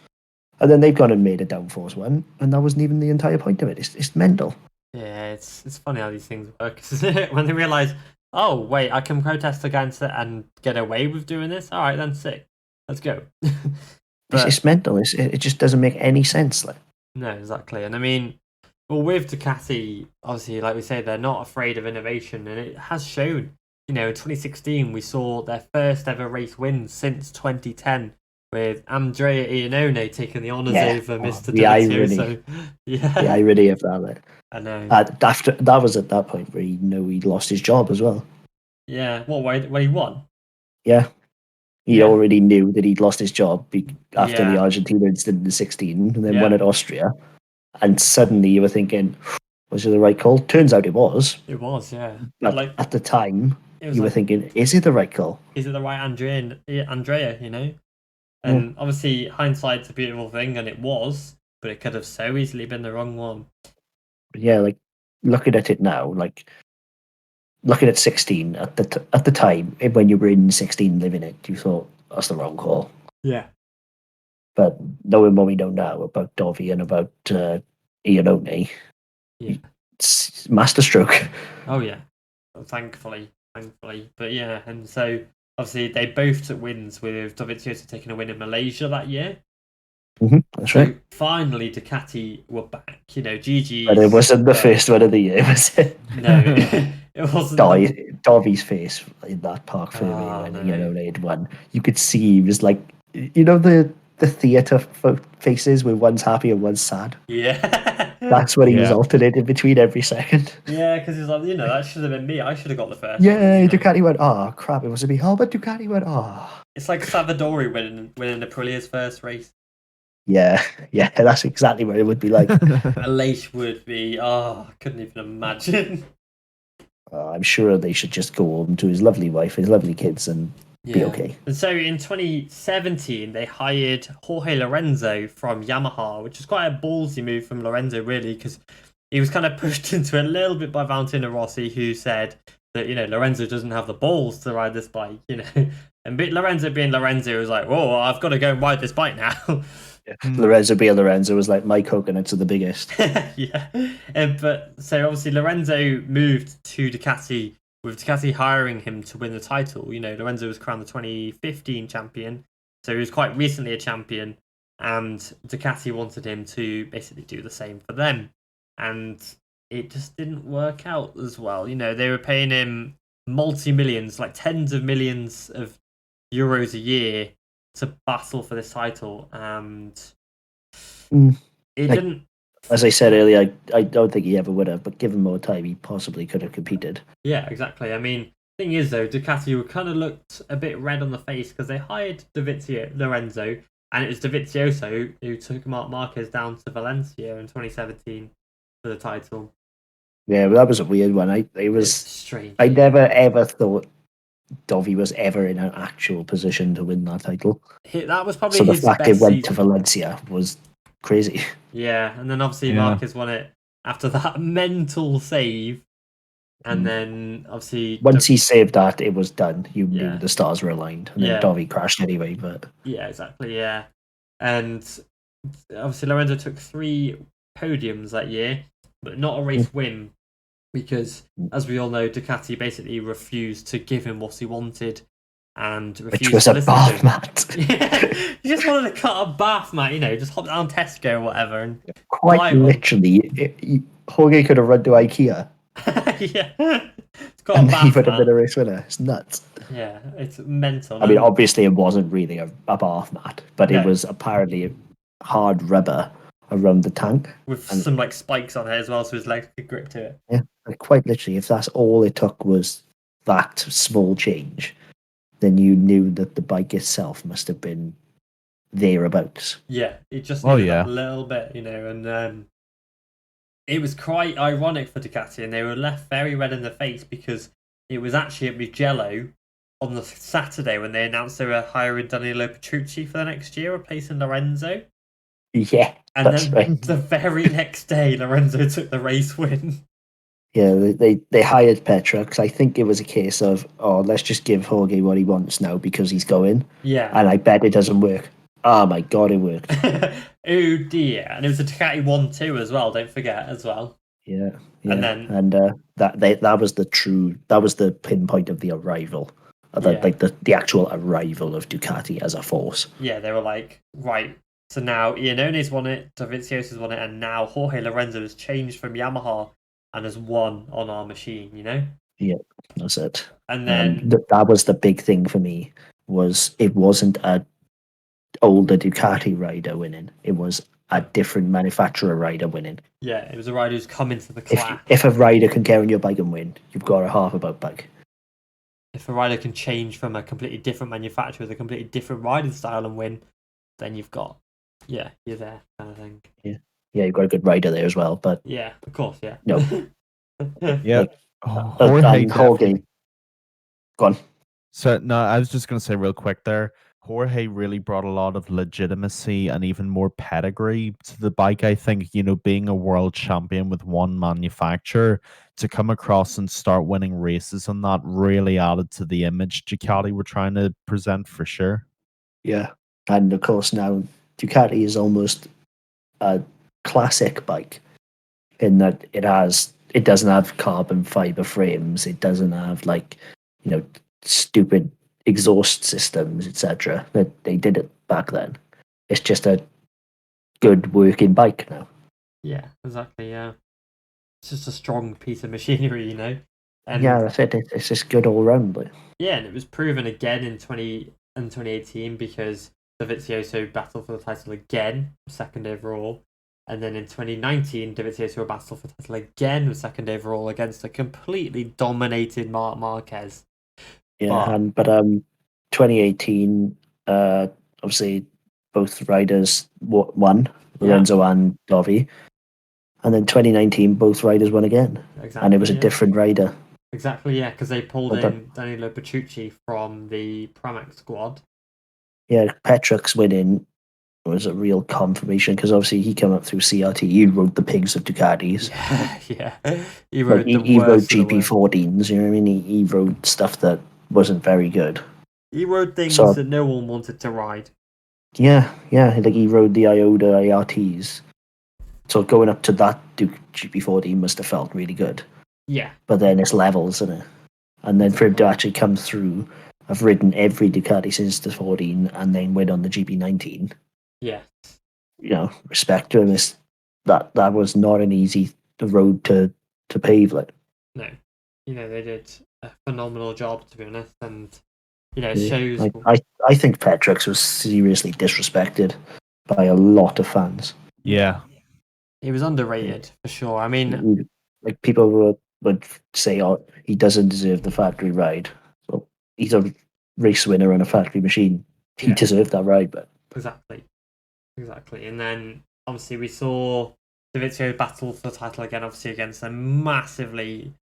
and then they've gone and made a downforce one, and that wasn't even the entire point of it. It's mental. Yeah, it's funny how these things work. When they realise, oh wait, I can protest against it and get away with doing this. All right, then sick. Let's go. It's mental. It just doesn't make any sense. No, exactly. And I mean, well, with Ducati, obviously, like we say, they're not afraid of innovation, and it has shown. You know, in 2016, we saw their first ever race win since 2010, with Andrea Iannone taking the honours over Mr. The irony. So, yeah. The irony of that. I know. After that was at that point where he'd lost his job as well. Yeah. What? When he won? Yeah. He already knew that he'd lost his job after the Argentina incident in 16, and then won at Austria. And suddenly you were thinking, was it the right call? Turns out it was. It was, yeah. But at the time, you were thinking, is it the right call? Is it the right Andrea, you know? And obviously, hindsight's a beautiful thing, and it was. but it could have so easily been the wrong one. Yeah, like looking at it now, like looking at 16 at the time when you were in 16 living it, you thought that's the wrong call. Yeah. But knowing what we know now about Dovi and about Iannone, Yeah. it's masterstroke. Oh yeah, thankfully. But yeah, and so obviously they both took wins, with Dovizioso taking a win in Malaysia that year. That's So right. finally, Ducati were back. GG's. But it wasn't the first one of the year, was it? No, it wasn't. Dovi's face in that Park Fermé when no. Iannone had won. You could see he was like, the theatre faces where one's happy and one's sad. Yeah. That's what he was alternating between every second. Yeah, because he's like, that should have been me. I should have got the first. Yeah, Ducati went, oh crap, it was me. Oh, but Ducati went, oh. It's like Savadori winning Aprilia's first race. Yeah, that's exactly what it would be like. Aleix would be, I couldn't even imagine. I'm sure they should just go home to his lovely wife, his lovely kids, and be okay. And so in 2017, they hired Jorge Lorenzo from Yamaha, which is quite a ballsy move from Lorenzo, really, because he was kind of pushed into it a little bit by Valentino Rossi, who said that, Lorenzo doesn't have the balls to ride this bike, And Lorenzo being Lorenzo was like, whoa, I've got to go and ride this bike now. Lorenzo being Lorenzo was like, my coconuts are the biggest. Yeah. But so obviously Lorenzo moved to Ducati, with Ducati hiring him to win the title. Lorenzo was crowned the 2015 champion, so he was quite recently a champion, and Ducati wanted him to basically do the same for them. And it just didn't work out as well. They were paying him multi-millions, like tens of millions of euros a year to battle for this title, and it didn't. As I said earlier, I don't think he ever would have, but given more time, he possibly could have competed. Yeah, exactly. I mean, thing is though, Ducati were kind of looked a bit red on the face because they hired Lorenzo, and it was Dovizioso who took Marc Marquez down to Valencia in 2017 for the title. Yeah, well, that was a weird one. It's strange. I never ever thought Dovi was ever in an actual position to win that title. That was probably so the his fact best it went season. to Valencia was crazy. Yeah, and then obviously Marquez won it after that mental save, and then obviously once he saved that, it was done. You knew the stars were aligned, and then Dovi crashed anyway. But yeah, exactly, yeah. And obviously Lorenzo took 3 podiums that year, but not a race win, because as we all know, Ducati basically refused to give him what he wanted, and refused which was to a bath mat. He just wanted to cut a bath mat, just hop down Tesco or whatever. And quite literally, Jorge could have run to IKEA. Yeah. And he would have been a race winner. It's nuts. Yeah, it's mental. I mean, obviously it wasn't really a bath mat, but it was apparently hard rubber around the tank. With some spikes on it as well, so his legs could grip to it. Yeah, quite literally, if that's all it took was that small change, then you knew that the bike itself must have been thereabouts. Yeah, it just needed a little bit, and it was quite ironic for Ducati, and they were left very red in the face because it was actually at Mugello on the Saturday when they announced they were hiring Danilo Petrucci for the next year, replacing Lorenzo. Yeah, and then the very next day, Lorenzo took the race win. Yeah, they hired Petra because I think it was a case of, let's just give Jorge what he wants now because he's going. Yeah. And I bet it doesn't work. Oh my god, it worked. Oh dear. And it was a Ducati 1-2 as well, don't forget as well. Yeah. And then that was the pinpoint of the arrival. The actual arrival of Ducati as a force. Yeah, they were like, right, so now Iannone's won it, Dovizioso's won it, and now Jorge Lorenzo has changed from Yamaha and has won on our machine, Yeah, that's it. And then that was the big thing for me, was it wasn't a older Ducati rider winning. It was a different manufacturer rider winning. Yeah, it was a rider who's come into the class. If a rider can get on your bike and win, you've got a half about bike. If a rider can change from a completely different manufacturer with a completely different riding style and win, then you've got, you're there, kind of thing. Yeah, you've got a good rider there as well, but... Yeah, of course, yeah. No. Yeah. Jorge. Go on. So, no, I was just going to say real quick there, Jorge really brought a lot of legitimacy and even more pedigree to the bike. I think, being a world champion with one manufacturer, to come across and start winning races on that really added to the image Ducati were trying to present for sure. Yeah. And of course now Ducati is almost a classic bike in that it doesn't have carbon fiber frames, it doesn't have stupid exhaust systems, etc. That they did it back then. It's just a good working bike now. Yeah, exactly. Yeah, it's just a strong piece of machinery, And yeah, that's it. It's just good all round. yeah, and it was proven again in 2018 because Dovizioso battled for the title again, second overall. And then in 2019, Dovizioso battled for the title again, with second overall against a completely dominated Marc Marquez. Yeah, but 2018, obviously both riders won, Lorenzo and Dovi. And then 2019, both riders won again. Exactly, and it was a different rider. Exactly, yeah, because they pulled in Danilo Petrucci from the Pramac squad. Yeah, Petruk's winning was a real confirmation because obviously he came up through CRT. He rode the pigs of Ducatis. Yeah. He rode he rode GP14s, you know what I mean? He rode stuff that wasn't very good. He rode things that no one wanted to ride. Yeah, like he rode the Iota ARTs. So going up to that GP14 must have felt really good. Yeah. But then it's levels, isn't it? And then for him to actually come through, I've ridden every Ducati since the 14 and then win on the GP19. Yeah. Respect to him. That was not an easy road to pave. No. They did a phenomenal job, to be honest. And, it shows... I think Petrux was seriously disrespected by a lot of fans. Yeah. He was underrated, for sure. I mean... people would say, oh, he doesn't deserve the factory ride. So he's a race winner on a factory machine. He deserved that ride, but... Exactly. And then, obviously, we saw Dovizioso battle for the title again, obviously, against a massively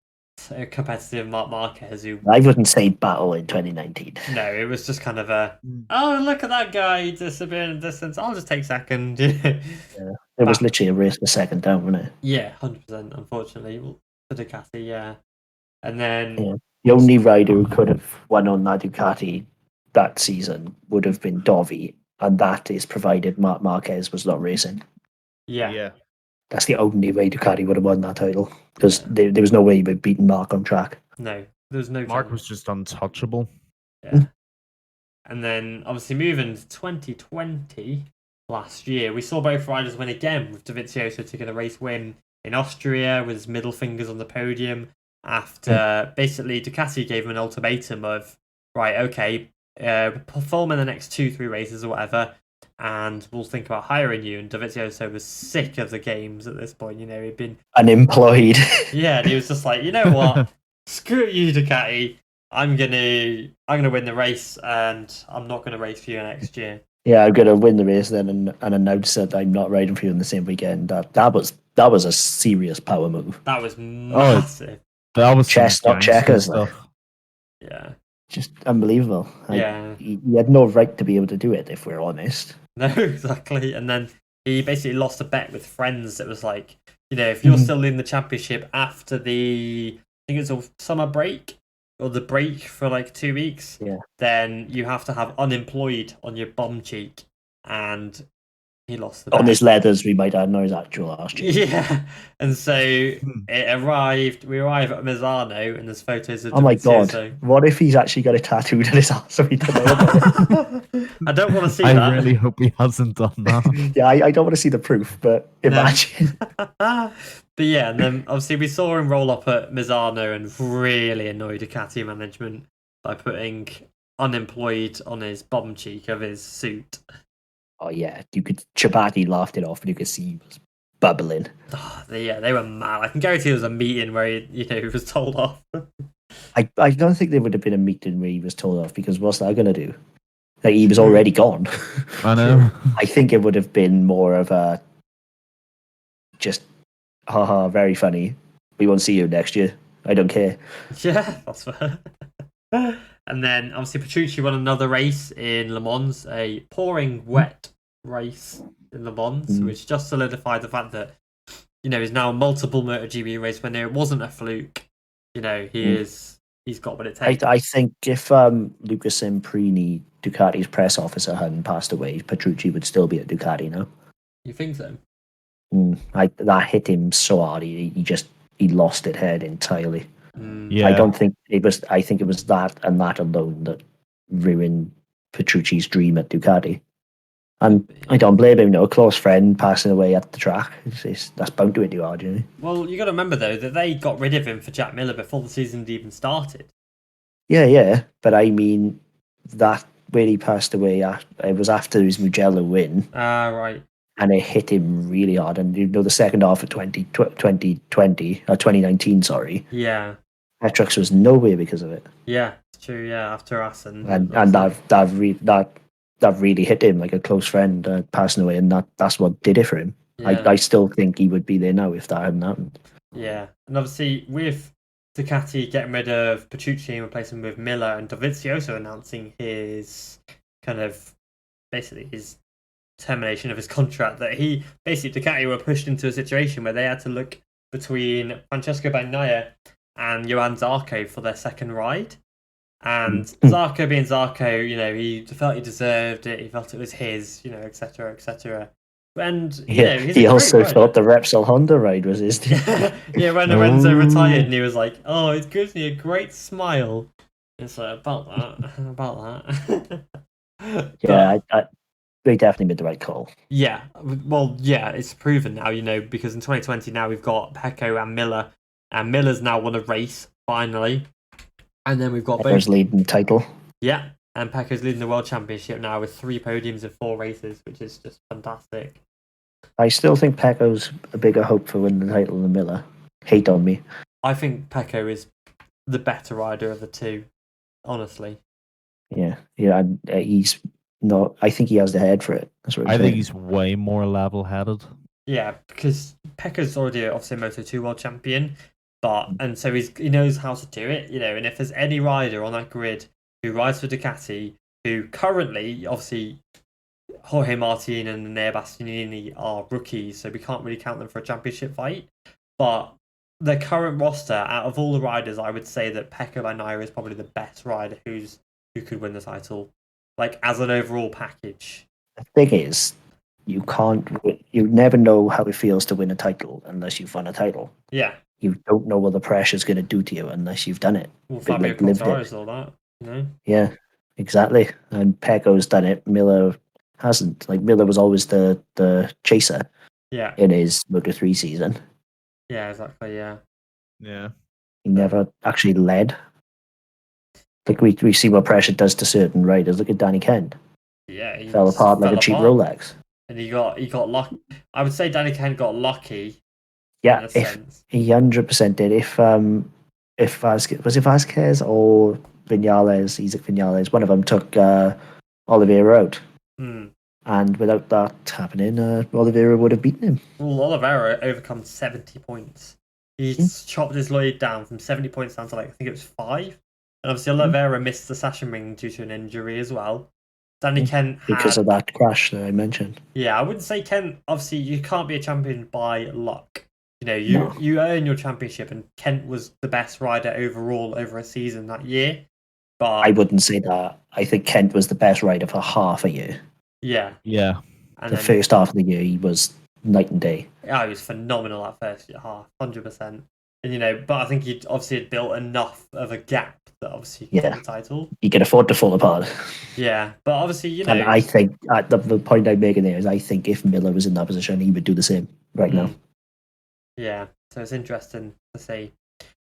competitive Marc Marquez. I wouldn't say battle in 2019. No, it was just kind of oh, look at that guy disappearing in the distance. I'll just take second. It was literally a race for second down, wasn't it? Yeah, 100%, unfortunately, for Ducati, yeah. And then... the only rider who could have won on that Ducati that season would have been Dovi, and that is provided Marc Marquez was not racing. Yeah. That's the only way Ducati would have won that title, because there was no way he would have beaten Marc on track. No, there was no Marc was just untouchable. Yeah. And then, obviously, moving to 2020, last year, we saw both riders win again, with Dovizioso taking a race win in Austria with his middle fingers on the podium after basically Ducati gave him an ultimatum of, right, okay, perform in the next 2-3 races or whatever, and we'll think about hiring you. And Dovizioso was sick of the games at this point. He'd been unemployed. Yeah, and he was just like, you know what? Screw you, Ducati. I'm gonna win the race, and I'm not gonna race for you next year. Yeah, I'm gonna win the race then and announce that I'm not riding for you in the same weekend. That was a serious power move. That was massive. That was chess, not checkers. Yeah. Just unbelievable. Yeah. He had no right to be able to do it, if we're honest. No, exactly. And then he basically lost a bet with friends that was like, if you're still in the championship after I think it's a summer break, or the break for like 2 weeks, then you have to have unemployed on your bum cheek. And he lost the bet. On his leathers, we might add, not his actual last year. Yeah. And so we arrive at Misano, and there's photos of Oh my god, what if he's actually got a tattooed on his ass? So he don't know about it? I don't want to see that. I really hope he hasn't done that. Yeah, I don't want to see the proof, but imagine. But yeah, and then obviously we saw him roll up at Misano and really annoy Ducati management by putting unemployed on his bum cheek of his suit. Oh yeah, Chapati laughed it off, and you could see he was bubbling. Oh, they were mad. I can guarantee there was a meeting where he was told off. I don't think there would have been a meeting where he was told off, because what's that going to do? Like, he was already gone. I know. I think it would have been more of a just, haha, very funny. We won't see you next year. I don't care. Yeah, that's fair. And then obviously Petrucci won another race in Le Mans, a pouring wet race in Le Mans, which just solidified the fact that he's now a multiple MotoGP race winner. It wasn't a fluke. He's got what it takes. I think if Lucas Semprini, Ducati's press officer, hadn't passed away, Petrucci would still be at Ducati now. You think so? That hit him so hard. He lost it head entirely. Yeah. I don't think it was. I think it was that and that alone that ruined Petrucci's dream at Ducati. And I don't blame him. A close friend passing away at the track. That's bound to hit you hard, Well, you got to remember though that they got rid of him for Jack Miller before the season even started. Yeah. But I mean, that when he passed away, it was after his Mugello win. Right. And it hit him really hard. And the second half of 2019, sorry. Yeah. Petrox was nowhere because of it. Yeah, it's true. Yeah, after us and that really hit him like a close friend passing away, and that's what did it for him. Yeah. I still think he would be there now if that hadn't happened. Yeah, and obviously with Ducati getting rid of Petrucci and replacing him with Miller, and Dovizioso announcing his basically his termination of his contract, that Ducati were pushed into a situation where they had to look between Francesco Bagnaia and Johan Zarco for their second ride. And Zarco being Zarco, he felt he deserved it. He felt it was his, etc., etc. And he also thought the Repsol Honda ride was his. Yeah, when Lorenzo retired, and he was like, "Oh, it gives me a great smile." It's like about that. Yeah, they definitely made the right call. Yeah, well, yeah, it's proven now, because in 2020 now we've got Pecco and Miller, and Miller's now won a race finally. And then we've got Pecco's leading the title. Yeah, and Pecco's leading the World Championship now with 3 podiums in 4 races, which is just fantastic. I still think Pecco's a bigger hope for winning the title than Miller. Hate on me. I think Pecco is the better rider of the two, honestly. Yeah, he's not. I think he has the head for it. That's what I think he's way more level-headed. Yeah, because Pecco's already obviously a Moto2 World Champion. And so he knows how to do it, and if there's any rider on that grid who rides for Ducati, who currently, obviously, Jorge Martin and Nea Bastianini are rookies, so we can't really count them for a championship fight, but the current roster, out of all the riders, I would say that Pecco Bagnaia is probably the best rider who could win the title, like, as an overall package. The thing is, you never know how it feels to win a title unless you've won a title. Yeah. You don't know what the pressure's going to do to you unless you've done it. Well, Fabio Quartararo's all that, Yeah, exactly. And Pecco's done it. Miller hasn't. Like, Miller was always the chaser. Yeah. In his Moto3 season. Yeah, exactly. Yeah. Yeah. He never actually led. Like, we see what pressure does to certain riders. Look at Danny Kent. Yeah, he fell apart like a cheap Rolex. And he got lucky. I would say Danny Kent got lucky. Yeah, he 100% did. If Vasquez or Vinales, Isaac Vinales, one of them took Oliveira out, and without that happening, Oliveira would have beaten him. Well, Oliveira overcome 70 points. He's chopped his lead down from 70 points down to I think it was 5. And obviously Oliveira missed the Sachsenring due to an injury as well. Danny Kent because of that crash that I mentioned. Yeah, I wouldn't say Kent. Obviously, you can't be a champion by luck. You earn your championship, and Kent was the best rider overall over a season that year. But I wouldn't say that. I think Kent was the best rider for half a year. Yeah. And the first half of the year, he was night and day. Yeah, he was phenomenal that first half, 100%. And but I think he obviously had built enough of a gap that obviously he got the title. He could afford to fall apart. Yeah, but obviously And I think the point I'm making there is I think if Miller was in that position, he would do the same right now. Yeah, so it's interesting to see.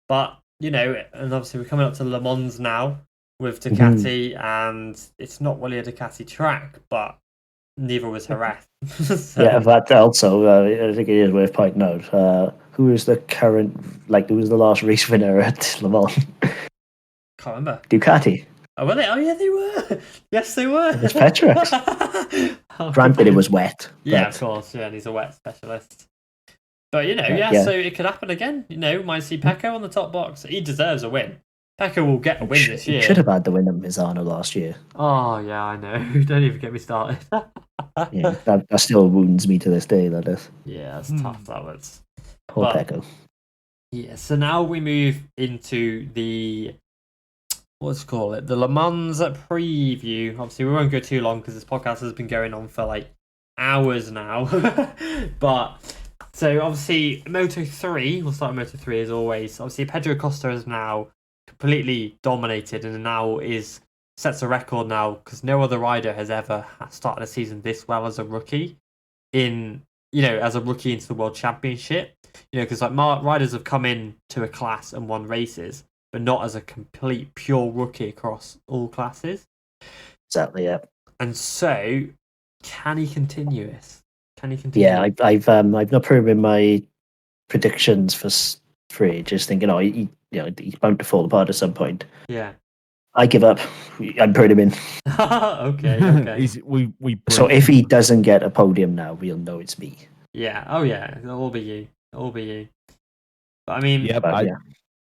But, and obviously we're coming up to Le Mans now with Ducati, and it's not really a Ducati track, but neither was Jerez. Yeah, but also, I think it is worth pointing out, who is the current, who was the last race winner at Le Mans? Can't remember. Ducati. Oh, were they? Oh, yeah, they were. Yes, they were. It was Petrox. Granted, it was wet. Yeah, of course. Yeah, and he's a wet specialist. But, so it could happen again. Might see Pecco on the top box. He deserves a win. Pecco will get a win this He year. should have had the win at Misano last year. Oh, yeah, I know. Don't even get me started. Yeah, that still wounds me to this day, that is. Yeah, that's tough, that was. Poor But- Pecco. Yeah, so now we move into the, what's it called? The Le Mans preview. Obviously, we won't go too long because this podcast has been going on for like hours now. But, so obviously, Moto3, we'll start with Moto3 as always. Obviously, Pedro Costa is now completely dominated and now sets a record now because no other rider has ever started a season this well as a rookie as a rookie into the World Championship. Because like riders have come in to a class and won races, but not as a complete pure rookie across all classes. Exactly, yeah. And so, can he continue this? Can he continue? Yeah, I've not put him in my predictions for ages, thinking, he's bound to fall apart at some point. Yeah. I give up. I'm putting him in. Okay. So if he doesn't get a podium now, we'll know it's me. Yeah. Oh yeah. It'll all be you. But I mean,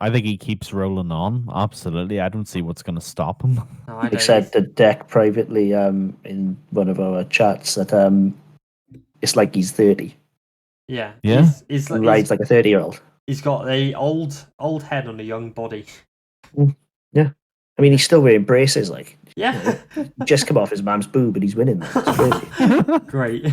I think he keeps rolling on. Absolutely, I don't see what's going to stop him. no, He said to Deck privately in one of our chats that it's like he's 30. Yeah. Yeah? He rides like a 30-year-old. He's got a old head on a young body. Yeah. I mean, he's still wearing braces, like. Yeah. He just come off his mum's boob and he's winning. It's crazy. Great.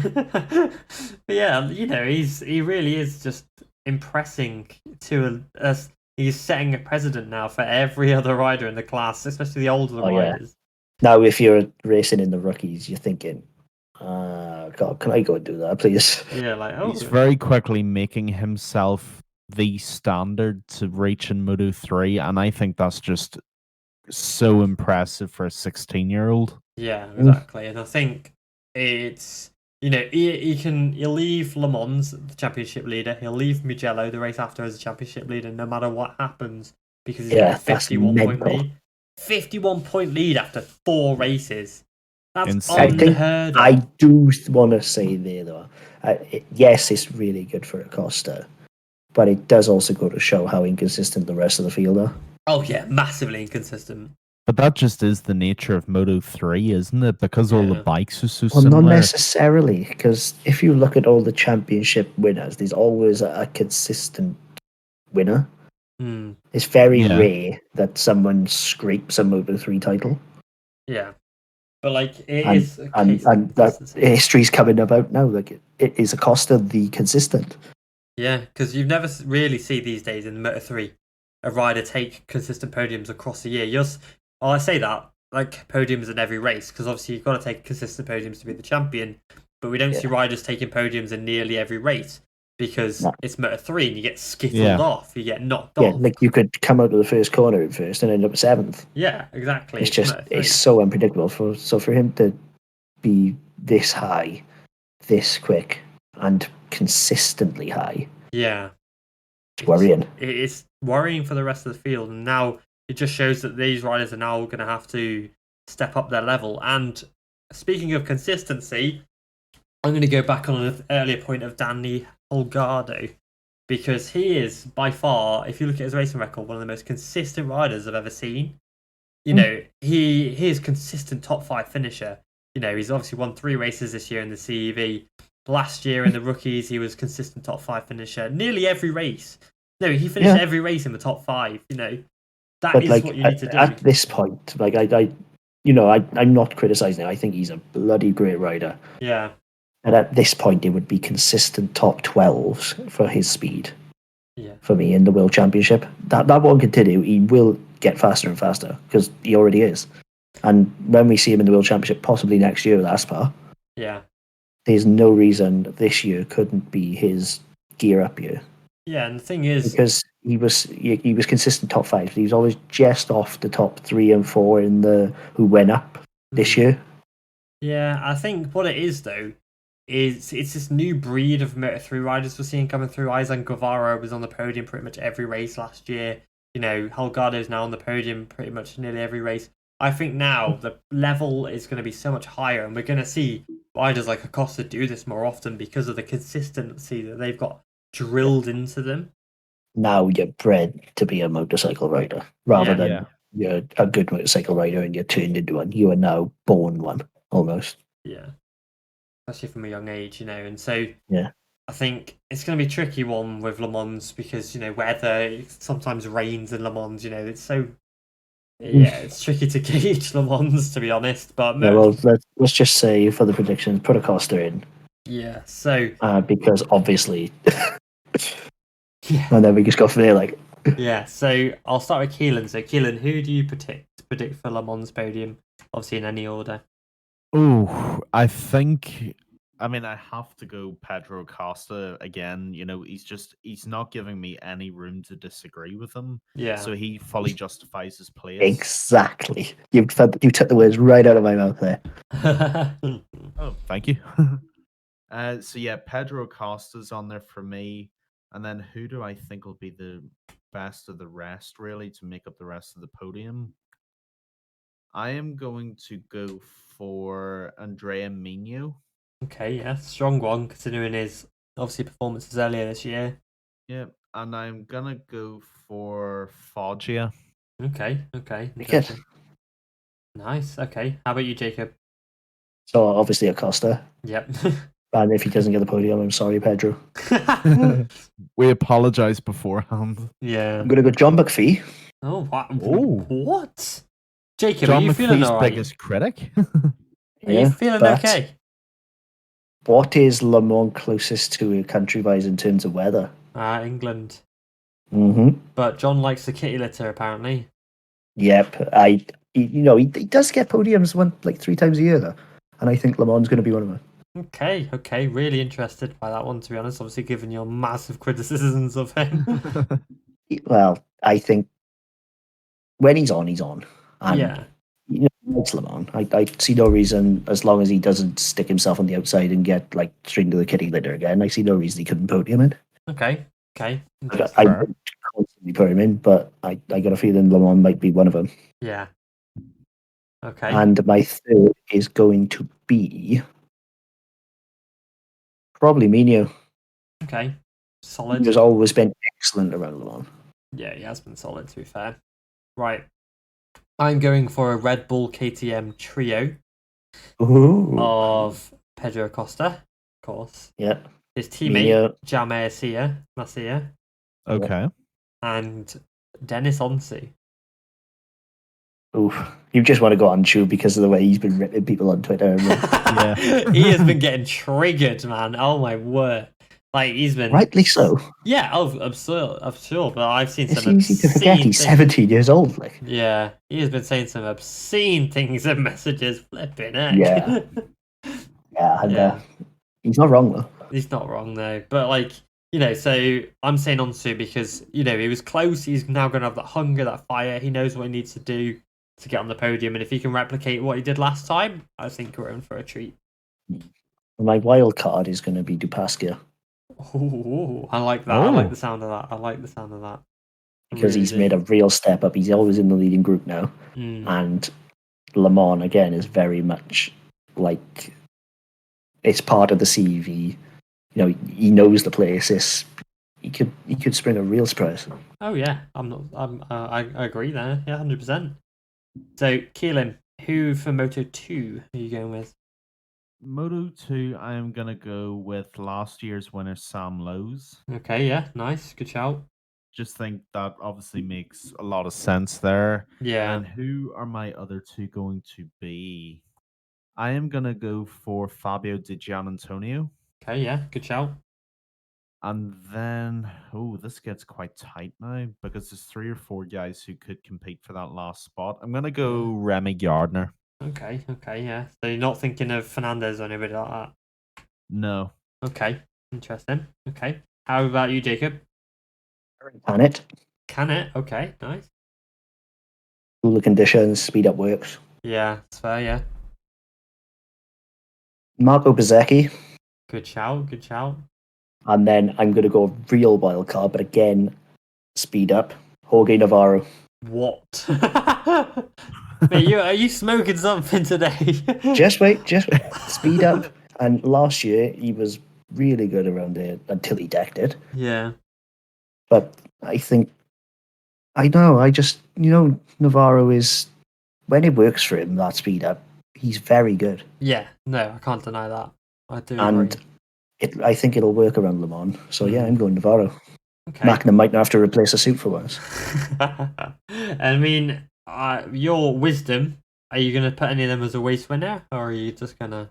But yeah, he really is just impressing to us. He's setting a precedent now for every other rider in the class, especially the older riders. Now, if you're racing in the rookies, you're thinking, God, can I go and do that, please? Yeah, like, He's very quickly making himself the standard to reach in Moto3, and I think that's just so impressive for a 16-year-old. Yeah, exactly. And I think it's, he'll leave Le Mans, the championship leader. He'll leave Mugello, the race after, as a championship leader, no matter what happens, because he's got a 51-point lead. 51-point lead after 4 races. That's insane. unheard of. I do want to say there, though, yes, it's really good for Acosta, but it does also go to show how inconsistent the rest of the field are. Oh, yeah, massively inconsistent. But that just is the nature of Moto3, isn't it? Because all the bikes are so Well, similar. not necessarily, because if you look at all the championship winners, there's always a consistent winner. It's very rare that someone scrapes a Moto3 title. Yeah. But, like, And that history's coming about now. Like, it is Acosta the consistent. Yeah, because you never really see these days in Moto3 a rider take consistent podiums across the year. I say that, like, podiums in every race, because obviously you've got to take consistent podiums to be the champion, but we don't see riders taking podiums in nearly every race, because it's Moto3 and you get skittled off, you get knocked off. Yeah, like you could come out of the first corner at first and end up 7th. Yeah, exactly. It's so unpredictable. So for him to be this high, this quick, and consistently high. Yeah. It's worrying. It's worrying for the rest of the field, and now it just shows that these riders are now going to have to step up their level. And speaking of consistency, I'm going to go back on an earlier point of Danny Holgado, because he is by far, if you look at his racing record, one of the most consistent riders I've ever seen. He is consistent top 5 finisher. He's obviously won 3 races this year in the CEV. Last year in the rookies, he was consistent top 5 finisher. Nearly every race. No, he finished every race in the top 5. That is what you need to do. At this point, like I'm not criticizing him. I think he's a bloody great rider. Yeah. And at this point, it would be consistent top 12s for his speed. Yeah. For me in the World Championship, that won't continue. He will get faster and faster because he already is. And when we see him in the World Championship, possibly next year with Aspar, there's no reason this year couldn't be his gear up year. Yeah, and the thing is, because he was consistent top 5. He was always just off the top 3 and 4 in the who went up this year. Yeah, I think what it is though is it's this new breed of Moto3 riders we're seeing coming through. Izan Guevara was on the podium pretty much every race last year. Holgado's now on the podium pretty much nearly every race. I think now the level is going to be so much higher, and we're going to see riders like Acosta do this more often because of the consistency that they've got drilled into them. Now you're bred to be a motorcycle rider rather than you're a good motorcycle rider and you're turned into one. You are now born one, almost. Yeah, especially from a young age, and so Yeah. I think it's going to be a tricky one with Le Mans because weather, it sometimes rains in Le Mans. It's so it's tricky to gauge Le Mans, to be honest. But Yeah, well, let's just say for the predictions, put Acosta in. Yeah, so because obviously, yeah, and then we just go from there. Yeah, so I'll start with Keelan. So Keelan, who do you predict for Le Mans podium? Obviously in any order. Oh, I have to go Pedro Costa again. He's not giving me any room to disagree with him. Yeah. So he fully justifies his place. Exactly. You took the words right out of my mouth there. Oh, thank you. So yeah, Pedro Costa's on there for me. And then who do I think will be the best of the rest, really, to make up the rest of the podium? I am going to go for Andrea Mino. Okay, yeah, strong one considering his obviously performances earlier this year. Yeah, and I'm gonna go for Foggia. Okay. Good. Nice. Okay. How about you, Jacob? So obviously Acosta. Yep. And if he doesn't get the podium, I'm sorry, Pedro. We apologize beforehand. Yeah. I'm gonna go John McPhee. Oh, what? Oh. What? Jacob, John are you feeling McPhee's all right? biggest critic. Are you feeling but okay? What is Le Mans closest to country-wise in terms of weather? England. Mm-hmm. But John likes the kitty litter, apparently. Yep. He does get podiums 3 times a year though, and I think Le Mans is going to be one of them. Okay. Really interested by that one, to be honest. Obviously, given your massive criticisms of him. Well, I think when he's on, he's on. And, Yeah. It's Le Mans. I see no reason, as long as he doesn't stick himself on the outside and get string to the kitty litter again. I see no reason he couldn't podium in. Okay. I would constantly put him in, but I got a feeling Le Mans might be one of them. Yeah. Okay. And my third is going to be probably Mino. Okay. Solid. He's always been excellent around Le Mans. Yeah, he has been solid, to be fair. Right. I'm going for a Red Bull KTM trio of Pedro Acosta, of course. Yeah. His teammate, Jaime Masia. Okay. And Dennis Onsi. Oof. You just want to go on Chew because of the way he's been ripping people on Twitter. Yeah. He has been getting triggered, man. Oh my word. He's been rightly so. Yeah, I'm sure, but I've seen it's some easy to forget he's 17 years old. Yeah, he has been saying some obscene things and messages. Flipping it. Yeah. And he's not wrong though. He's not wrong though, but so I'm saying Onsu because he was close. He's now going to have that hunger, that fire. He knows what he needs to do to get on the podium, and if he can replicate what he did last time, I think we're in for a treat. My wild card is going to be Dupasquier. Oh, I like that. I like the sound of that. Because he's made a real step up. He's always in the leading group now. And Le Mans, again, is very much it's part of the CV. He knows the place. He could spring a real surprise. Oh, yeah. I agree there. Yeah, 100%. So, Keelan, who for Moto 2 are you going with? Moto 2, I am going to go with last year's winner, Sam Lowes. Okay, yeah, nice. Good shout. Just think that obviously makes a lot of sense there. Yeah. And who are my other two going to be? I am going to go for Fabio Di Gianantonio. Okay, yeah, good shout. And then, this gets quite tight now because there's 3 or 4 guys who could compete for that last spot. I'm going to go Remy Gardner. Okay, yeah. So you're not thinking of Fernandez or anybody like that? No. Okay, interesting. Okay. How about you, Jacob? Can it? Okay, nice. Cooler conditions, speed up works. Yeah, it's fair, yeah. Marco Bezzecchi. Good shout. And then I'm going to go real wild card, but again, speed up. Jorge Navarro. What? Mate, are you smoking something today? Just wait. Speed up. And last year, he was really good around there until he decked it. Yeah. But I think I know. Navarro is, when it works for him, that speed up, he's very good. Yeah, no, I can't deny that. I do And agree. I think it'll work around Le Mans. So yeah, I'm going Navarro. Okay. Macklin might not have to replace a suit for once. I mean, your wisdom, are you going to put any of them as a race winner, or are you just going to...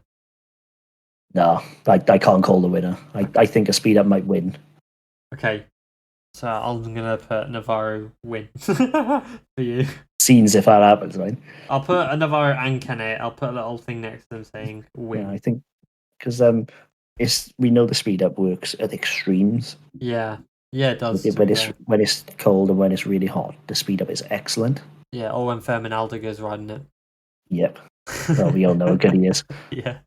No, I can't call the winner. I think a speed up might win. Okay, so I'm going to put Navarro win for you. Scenes if that happens, right? I'll put a Navarro and Kenneth. I'll put a little thing next to them saying win. Yeah, I think because we know the speed up works at extremes. Yeah, it does. When it's cold and when it's really hot, the speed up is excellent. Yeah, or when Fermin Aldiger's riding it. Yep. Well, we all know how good he is. Yeah.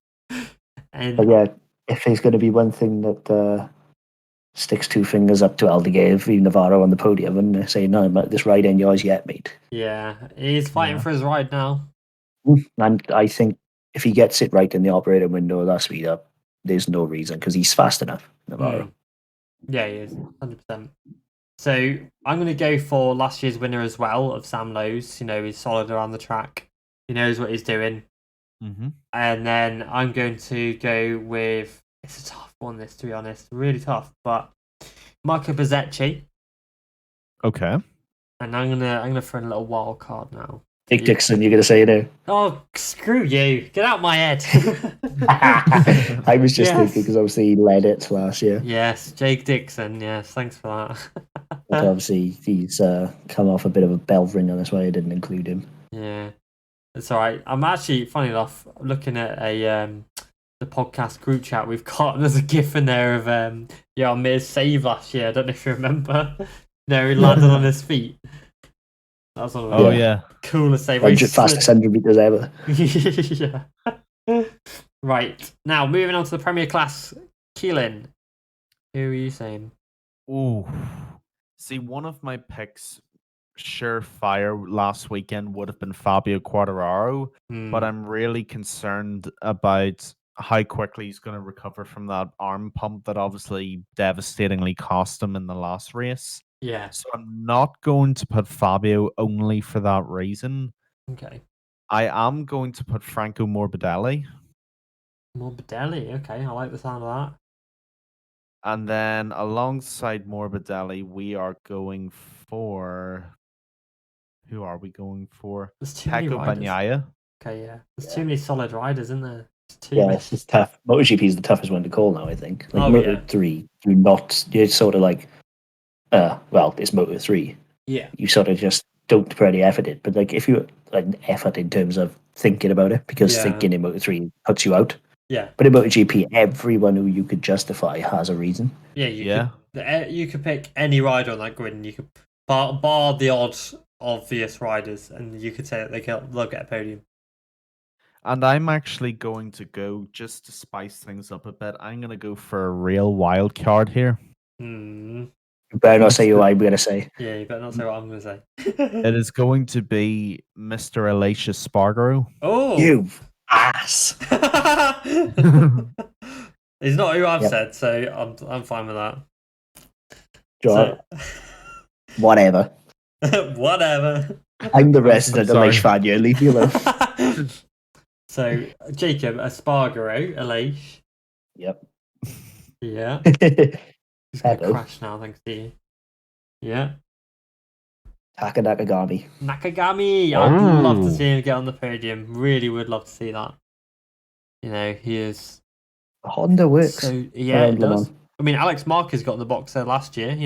But yeah, if there's going to be one thing that sticks two fingers up to Aldiger, Navarro on the podium, and say, no, this ride ain't yours yet, mate. Yeah, he's fighting for his ride now. And I think if he gets it right in the operator window, that speed up, there's no reason, because he's fast enough, Navarro. Yeah, he is, 100%. So I'm going to go for last year's winner as well, of Sam Lowes. He's solid around the track. He knows what he's doing. Mm-hmm. And then I'm going to go with, it's a tough one, this, to be honest, really tough, but Marco Bezzecchi. Okay. And I'm gonna throw in a little wild card now. Jake Dixon, you're gonna say it? Oh, screw you! Get out my head. I was just thinking because obviously he led it last year. Yes, Jake Dixon. Yes, thanks for that. But obviously he's come off a bit of a bell ringer. That's why I didn't include him. Yeah, it's all right. I'm actually, funny enough, looking at the podcast group chat we've got. And there's a gif in there of Mir's save last year. I don't know if you remember. He landed on his feet. That was one of the coolest save. Fastest 100 meters ever. Yeah. Right, now moving on to the Premier Class. Keelan, who are you saying? Ooh, see, one of my picks, surefire last weekend, would have been Fabio Quartararo, but I'm really concerned about how quickly he's going to recover from that arm pump that obviously devastatingly cost him in the last race. Yeah. So I'm not going to put Fabio only for that reason. Okay. I am going to put Franco Morbidelli. Morbidelli, okay, I like the sound of that. And then alongside Morbidelli, we are going for... Who are we going for? Pecco Bagnaia. Okay, yeah. There's too many solid riders, isn't there? It's tough. MotoGP is the toughest one to call now, I think. Like Moto3, you're sort of like, it's Moto3. Yeah. You sort of just don't put any effort in. But like if you effort in terms of thinking about it, because thinking in Moto3 puts you out. Yeah. But in MotoGP, everyone who you could justify has a reason. Yeah, you could pick any rider on that grid, and you could bar the odd obvious riders, and you could say that they'll get a podium. And I'm actually going to go, just to spice things up a bit, I'm going to go for a real wild card here. You better not say who I'm going to say. Yeah, you better not say what I'm going to say. It is going to be Mr. Elisha Spargaro. Oh! You ass! He's not who I've said, so I'm fine with that. Whatever. Whatever. I'm the resident Elish fan here. Leave me alone. So, Jacob, Espargaro, Elish. Yep. Yeah. He's going to crash now, thanks to you. Yeah. Taka Nakagami. Nakagami! I'd love to see him get on the podium. Really would love to see that. He is... Honda works. So, yeah, it does. I mean, Alex Marquez got in the box there last year,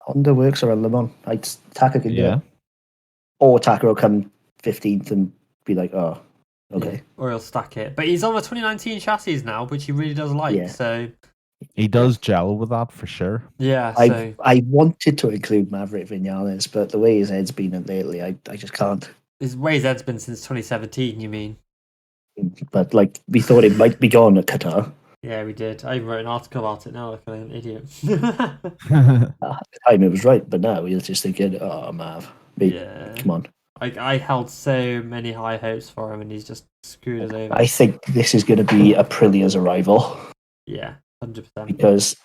Honda works around Le Mans. Taka can do it. Or Taka will come 15th and be like, oh, okay. Yeah, or he'll stack it. But he's on the 2019 chassis now, which he really does like, so... He does gel with that, for sure. Yeah, I wanted to include Maverick Vinales, but the way his head's been lately, I just can't. The way his head's been since 2017, you mean? But, we thought it might be gone at Qatar. Yeah, we did. I even wrote an article about it now, like an idiot. At the time it was right, but now we're just thinking, oh, Mav, come on. I held so many high hopes for him, and he's just screwed us over. I think this is going to be Aprilia's arrival. Yeah, 100%. Because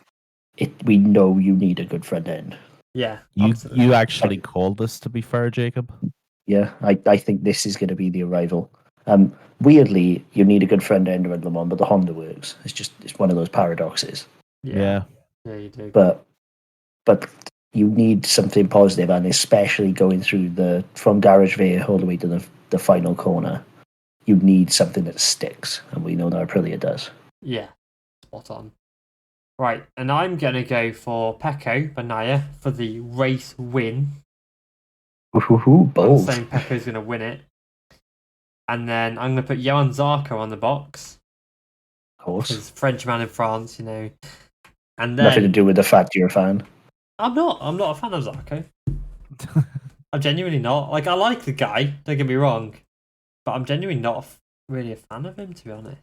we know you need a good front end. Yeah, You absolutely. you actually called this, to be fair, Jacob. Yeah, I think this is going to be the arrival. Weirdly, you need a good front end around Le Mans, but the Honda works. It's one of those paradoxes. Yeah, you do. But you need something positive, and especially going through from Garage Bay all the way to the final corner, you need something that sticks, and we know that Aprilia does. Yeah, spot on. Right, and I'm going to go for Pecco Bagnaia for the race win. I'm Bold. saying Pecco's going to win it. And then I'm going to put Johan Zarco on the box. Of course. Because Frenchman in France, you know. And Nothing to then do with the fact you're a fan. I'm not a fan of Zarco. I'm genuinely not. Like, I like the guy, don't get me wrong. But I'm genuinely not really a fan of him, to be honest.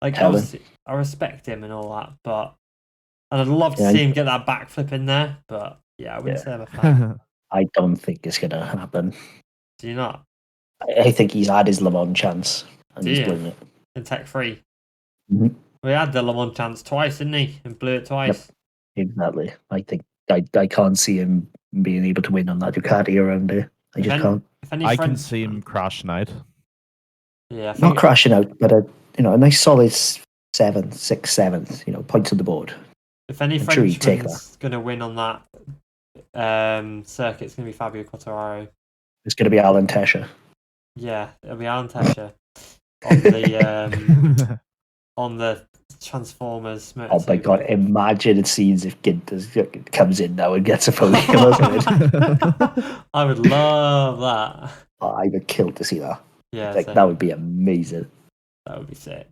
Like, obviously, I respect him and all that, and I'd love to see him get that backflip in there, but yeah, I wouldn't say I'm a fan. I don't think it's going to happen. Do you not? I think he's had his Le Mans chance, and he's blown it. In Tech 3? Mm-hmm. We had the Le Mans chance twice, didn't he? And blew it twice. Yep, exactly. I think I can't see him being able to win on that Ducati around there. I just can't. I can see him crashing out. Yeah, not crashing out, but a nice solid 7th, 6th, 7th, points on the board. If any Frenchman's going to win on that circuit, it's going to be Fabio Quartararo. It's going to be Alan Tesha. Yeah, it'll be Alan Tesha on the on the Transformers. Oh my god! Imagine scenes if Gint comes in now and gets a podium. I would love that. I would kill to see that. Yeah, that would be amazing. That would be sick.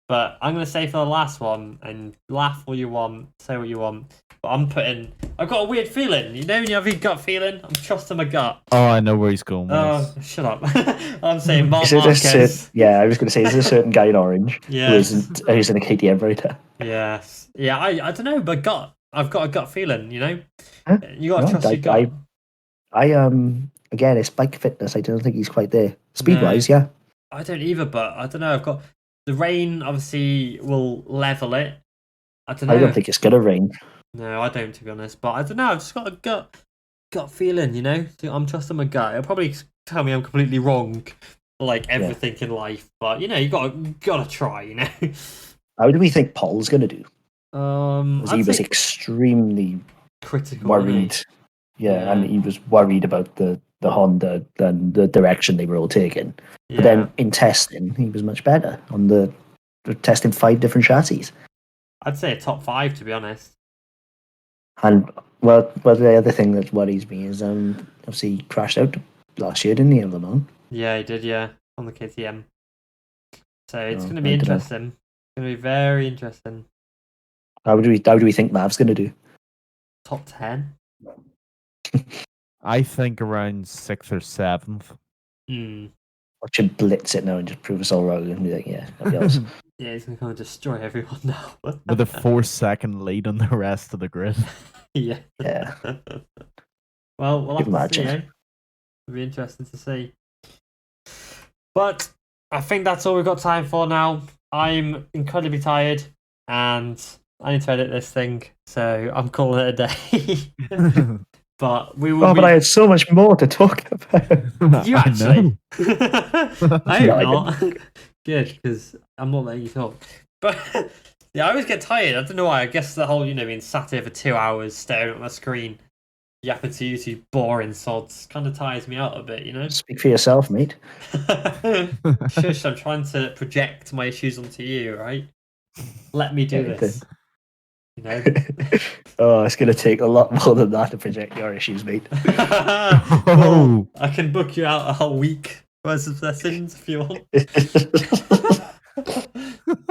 But I'm going to say for the last one, and laugh all you want, say what you want, but I've got a weird feeling. You know when you have your gut feeling? I'm trusting my gut. Oh, I know where he's going with this. Shut up. I'm saying Marc Marquez. I was going to say, is there a certain guy in orange who's in a KTM Raider? Yes. Yeah, I don't know, but I've got a gut feeling, you know? Huh? You got to trust your gut. Again, it's bike fitness. I don't think he's quite there. Speed-wise, yeah. I don't either, but I don't know. I've got... The rain, obviously, will level it. I don't know. I don't think it's going to rain. No, I don't, to be honest. But I don't know. I've just got a gut feeling, you know? I'm trusting my gut. It'll probably tell me I'm completely wrong, like everything in life. But, you know, you got to try, you know? How do we think Paul's going to do? He was extremely critical, worried. Yeah, and he was worried about the Honda and the direction they were all taking. Yeah. But then in testing, he was much better on the testing 5 different chassis. I'd say a top 5, to be honest. And well, the other thing that worries me is obviously he crashed out last year, didn't he, Le Mans? Yeah, he did. Yeah, on the KTM. So it's going to be interesting. It's going to be very interesting. How do we think Mav's going to do? Top 10. I think around 6th or 7th. I should blitz it now and just prove us all wrong and be like, yeah, that'd be awesome. Yeah, he's going to kind of destroy everyone now. With a 4-second lead on the rest of the grid. Yeah. Well, we'll have to see, eh? It'll be interesting to see. But I think that's all we've got time for now. I'm incredibly tired and I need to edit this thing, so I'm calling it a day. But we will. But I had so much more to talk about. You actually? I hope not. Good, because I'm not letting you talk. But yeah, I always get tired. I don't know why. I guess the whole, being sat here for 2 hours staring at my screen, yapping to you two boring sods, kind of tires me out a bit, you know? Speak for yourself, mate. Shush, I'm trying to project my issues onto you, right? Let me do this. You know? It's going to take a lot more than that to project your issues, mate. Well, I can book you out a whole week worth of sessions if you want.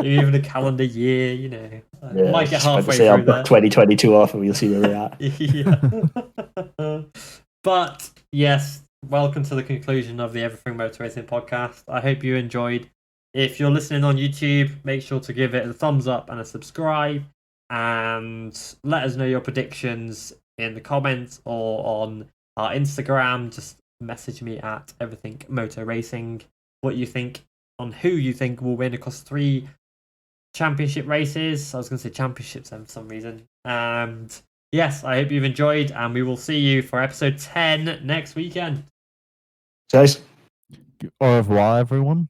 Even a calendar year, I might get halfway through I'll book 2022 off and we'll see where we're at. But yes, welcome to the conclusion of the Everything Motor Racing podcast. I hope you enjoyed. If you're listening on YouTube, make sure to give it a thumbs up and a subscribe. And let us know your predictions in the comments or on our Instagram. Just message me at Everything Motor Racing. What you think on who you think will win across 3 championship races. I was going to say championships then for some reason. And yes, I hope you've enjoyed, and we will see you for episode 10 next weekend. Guys. Au revoir, everyone.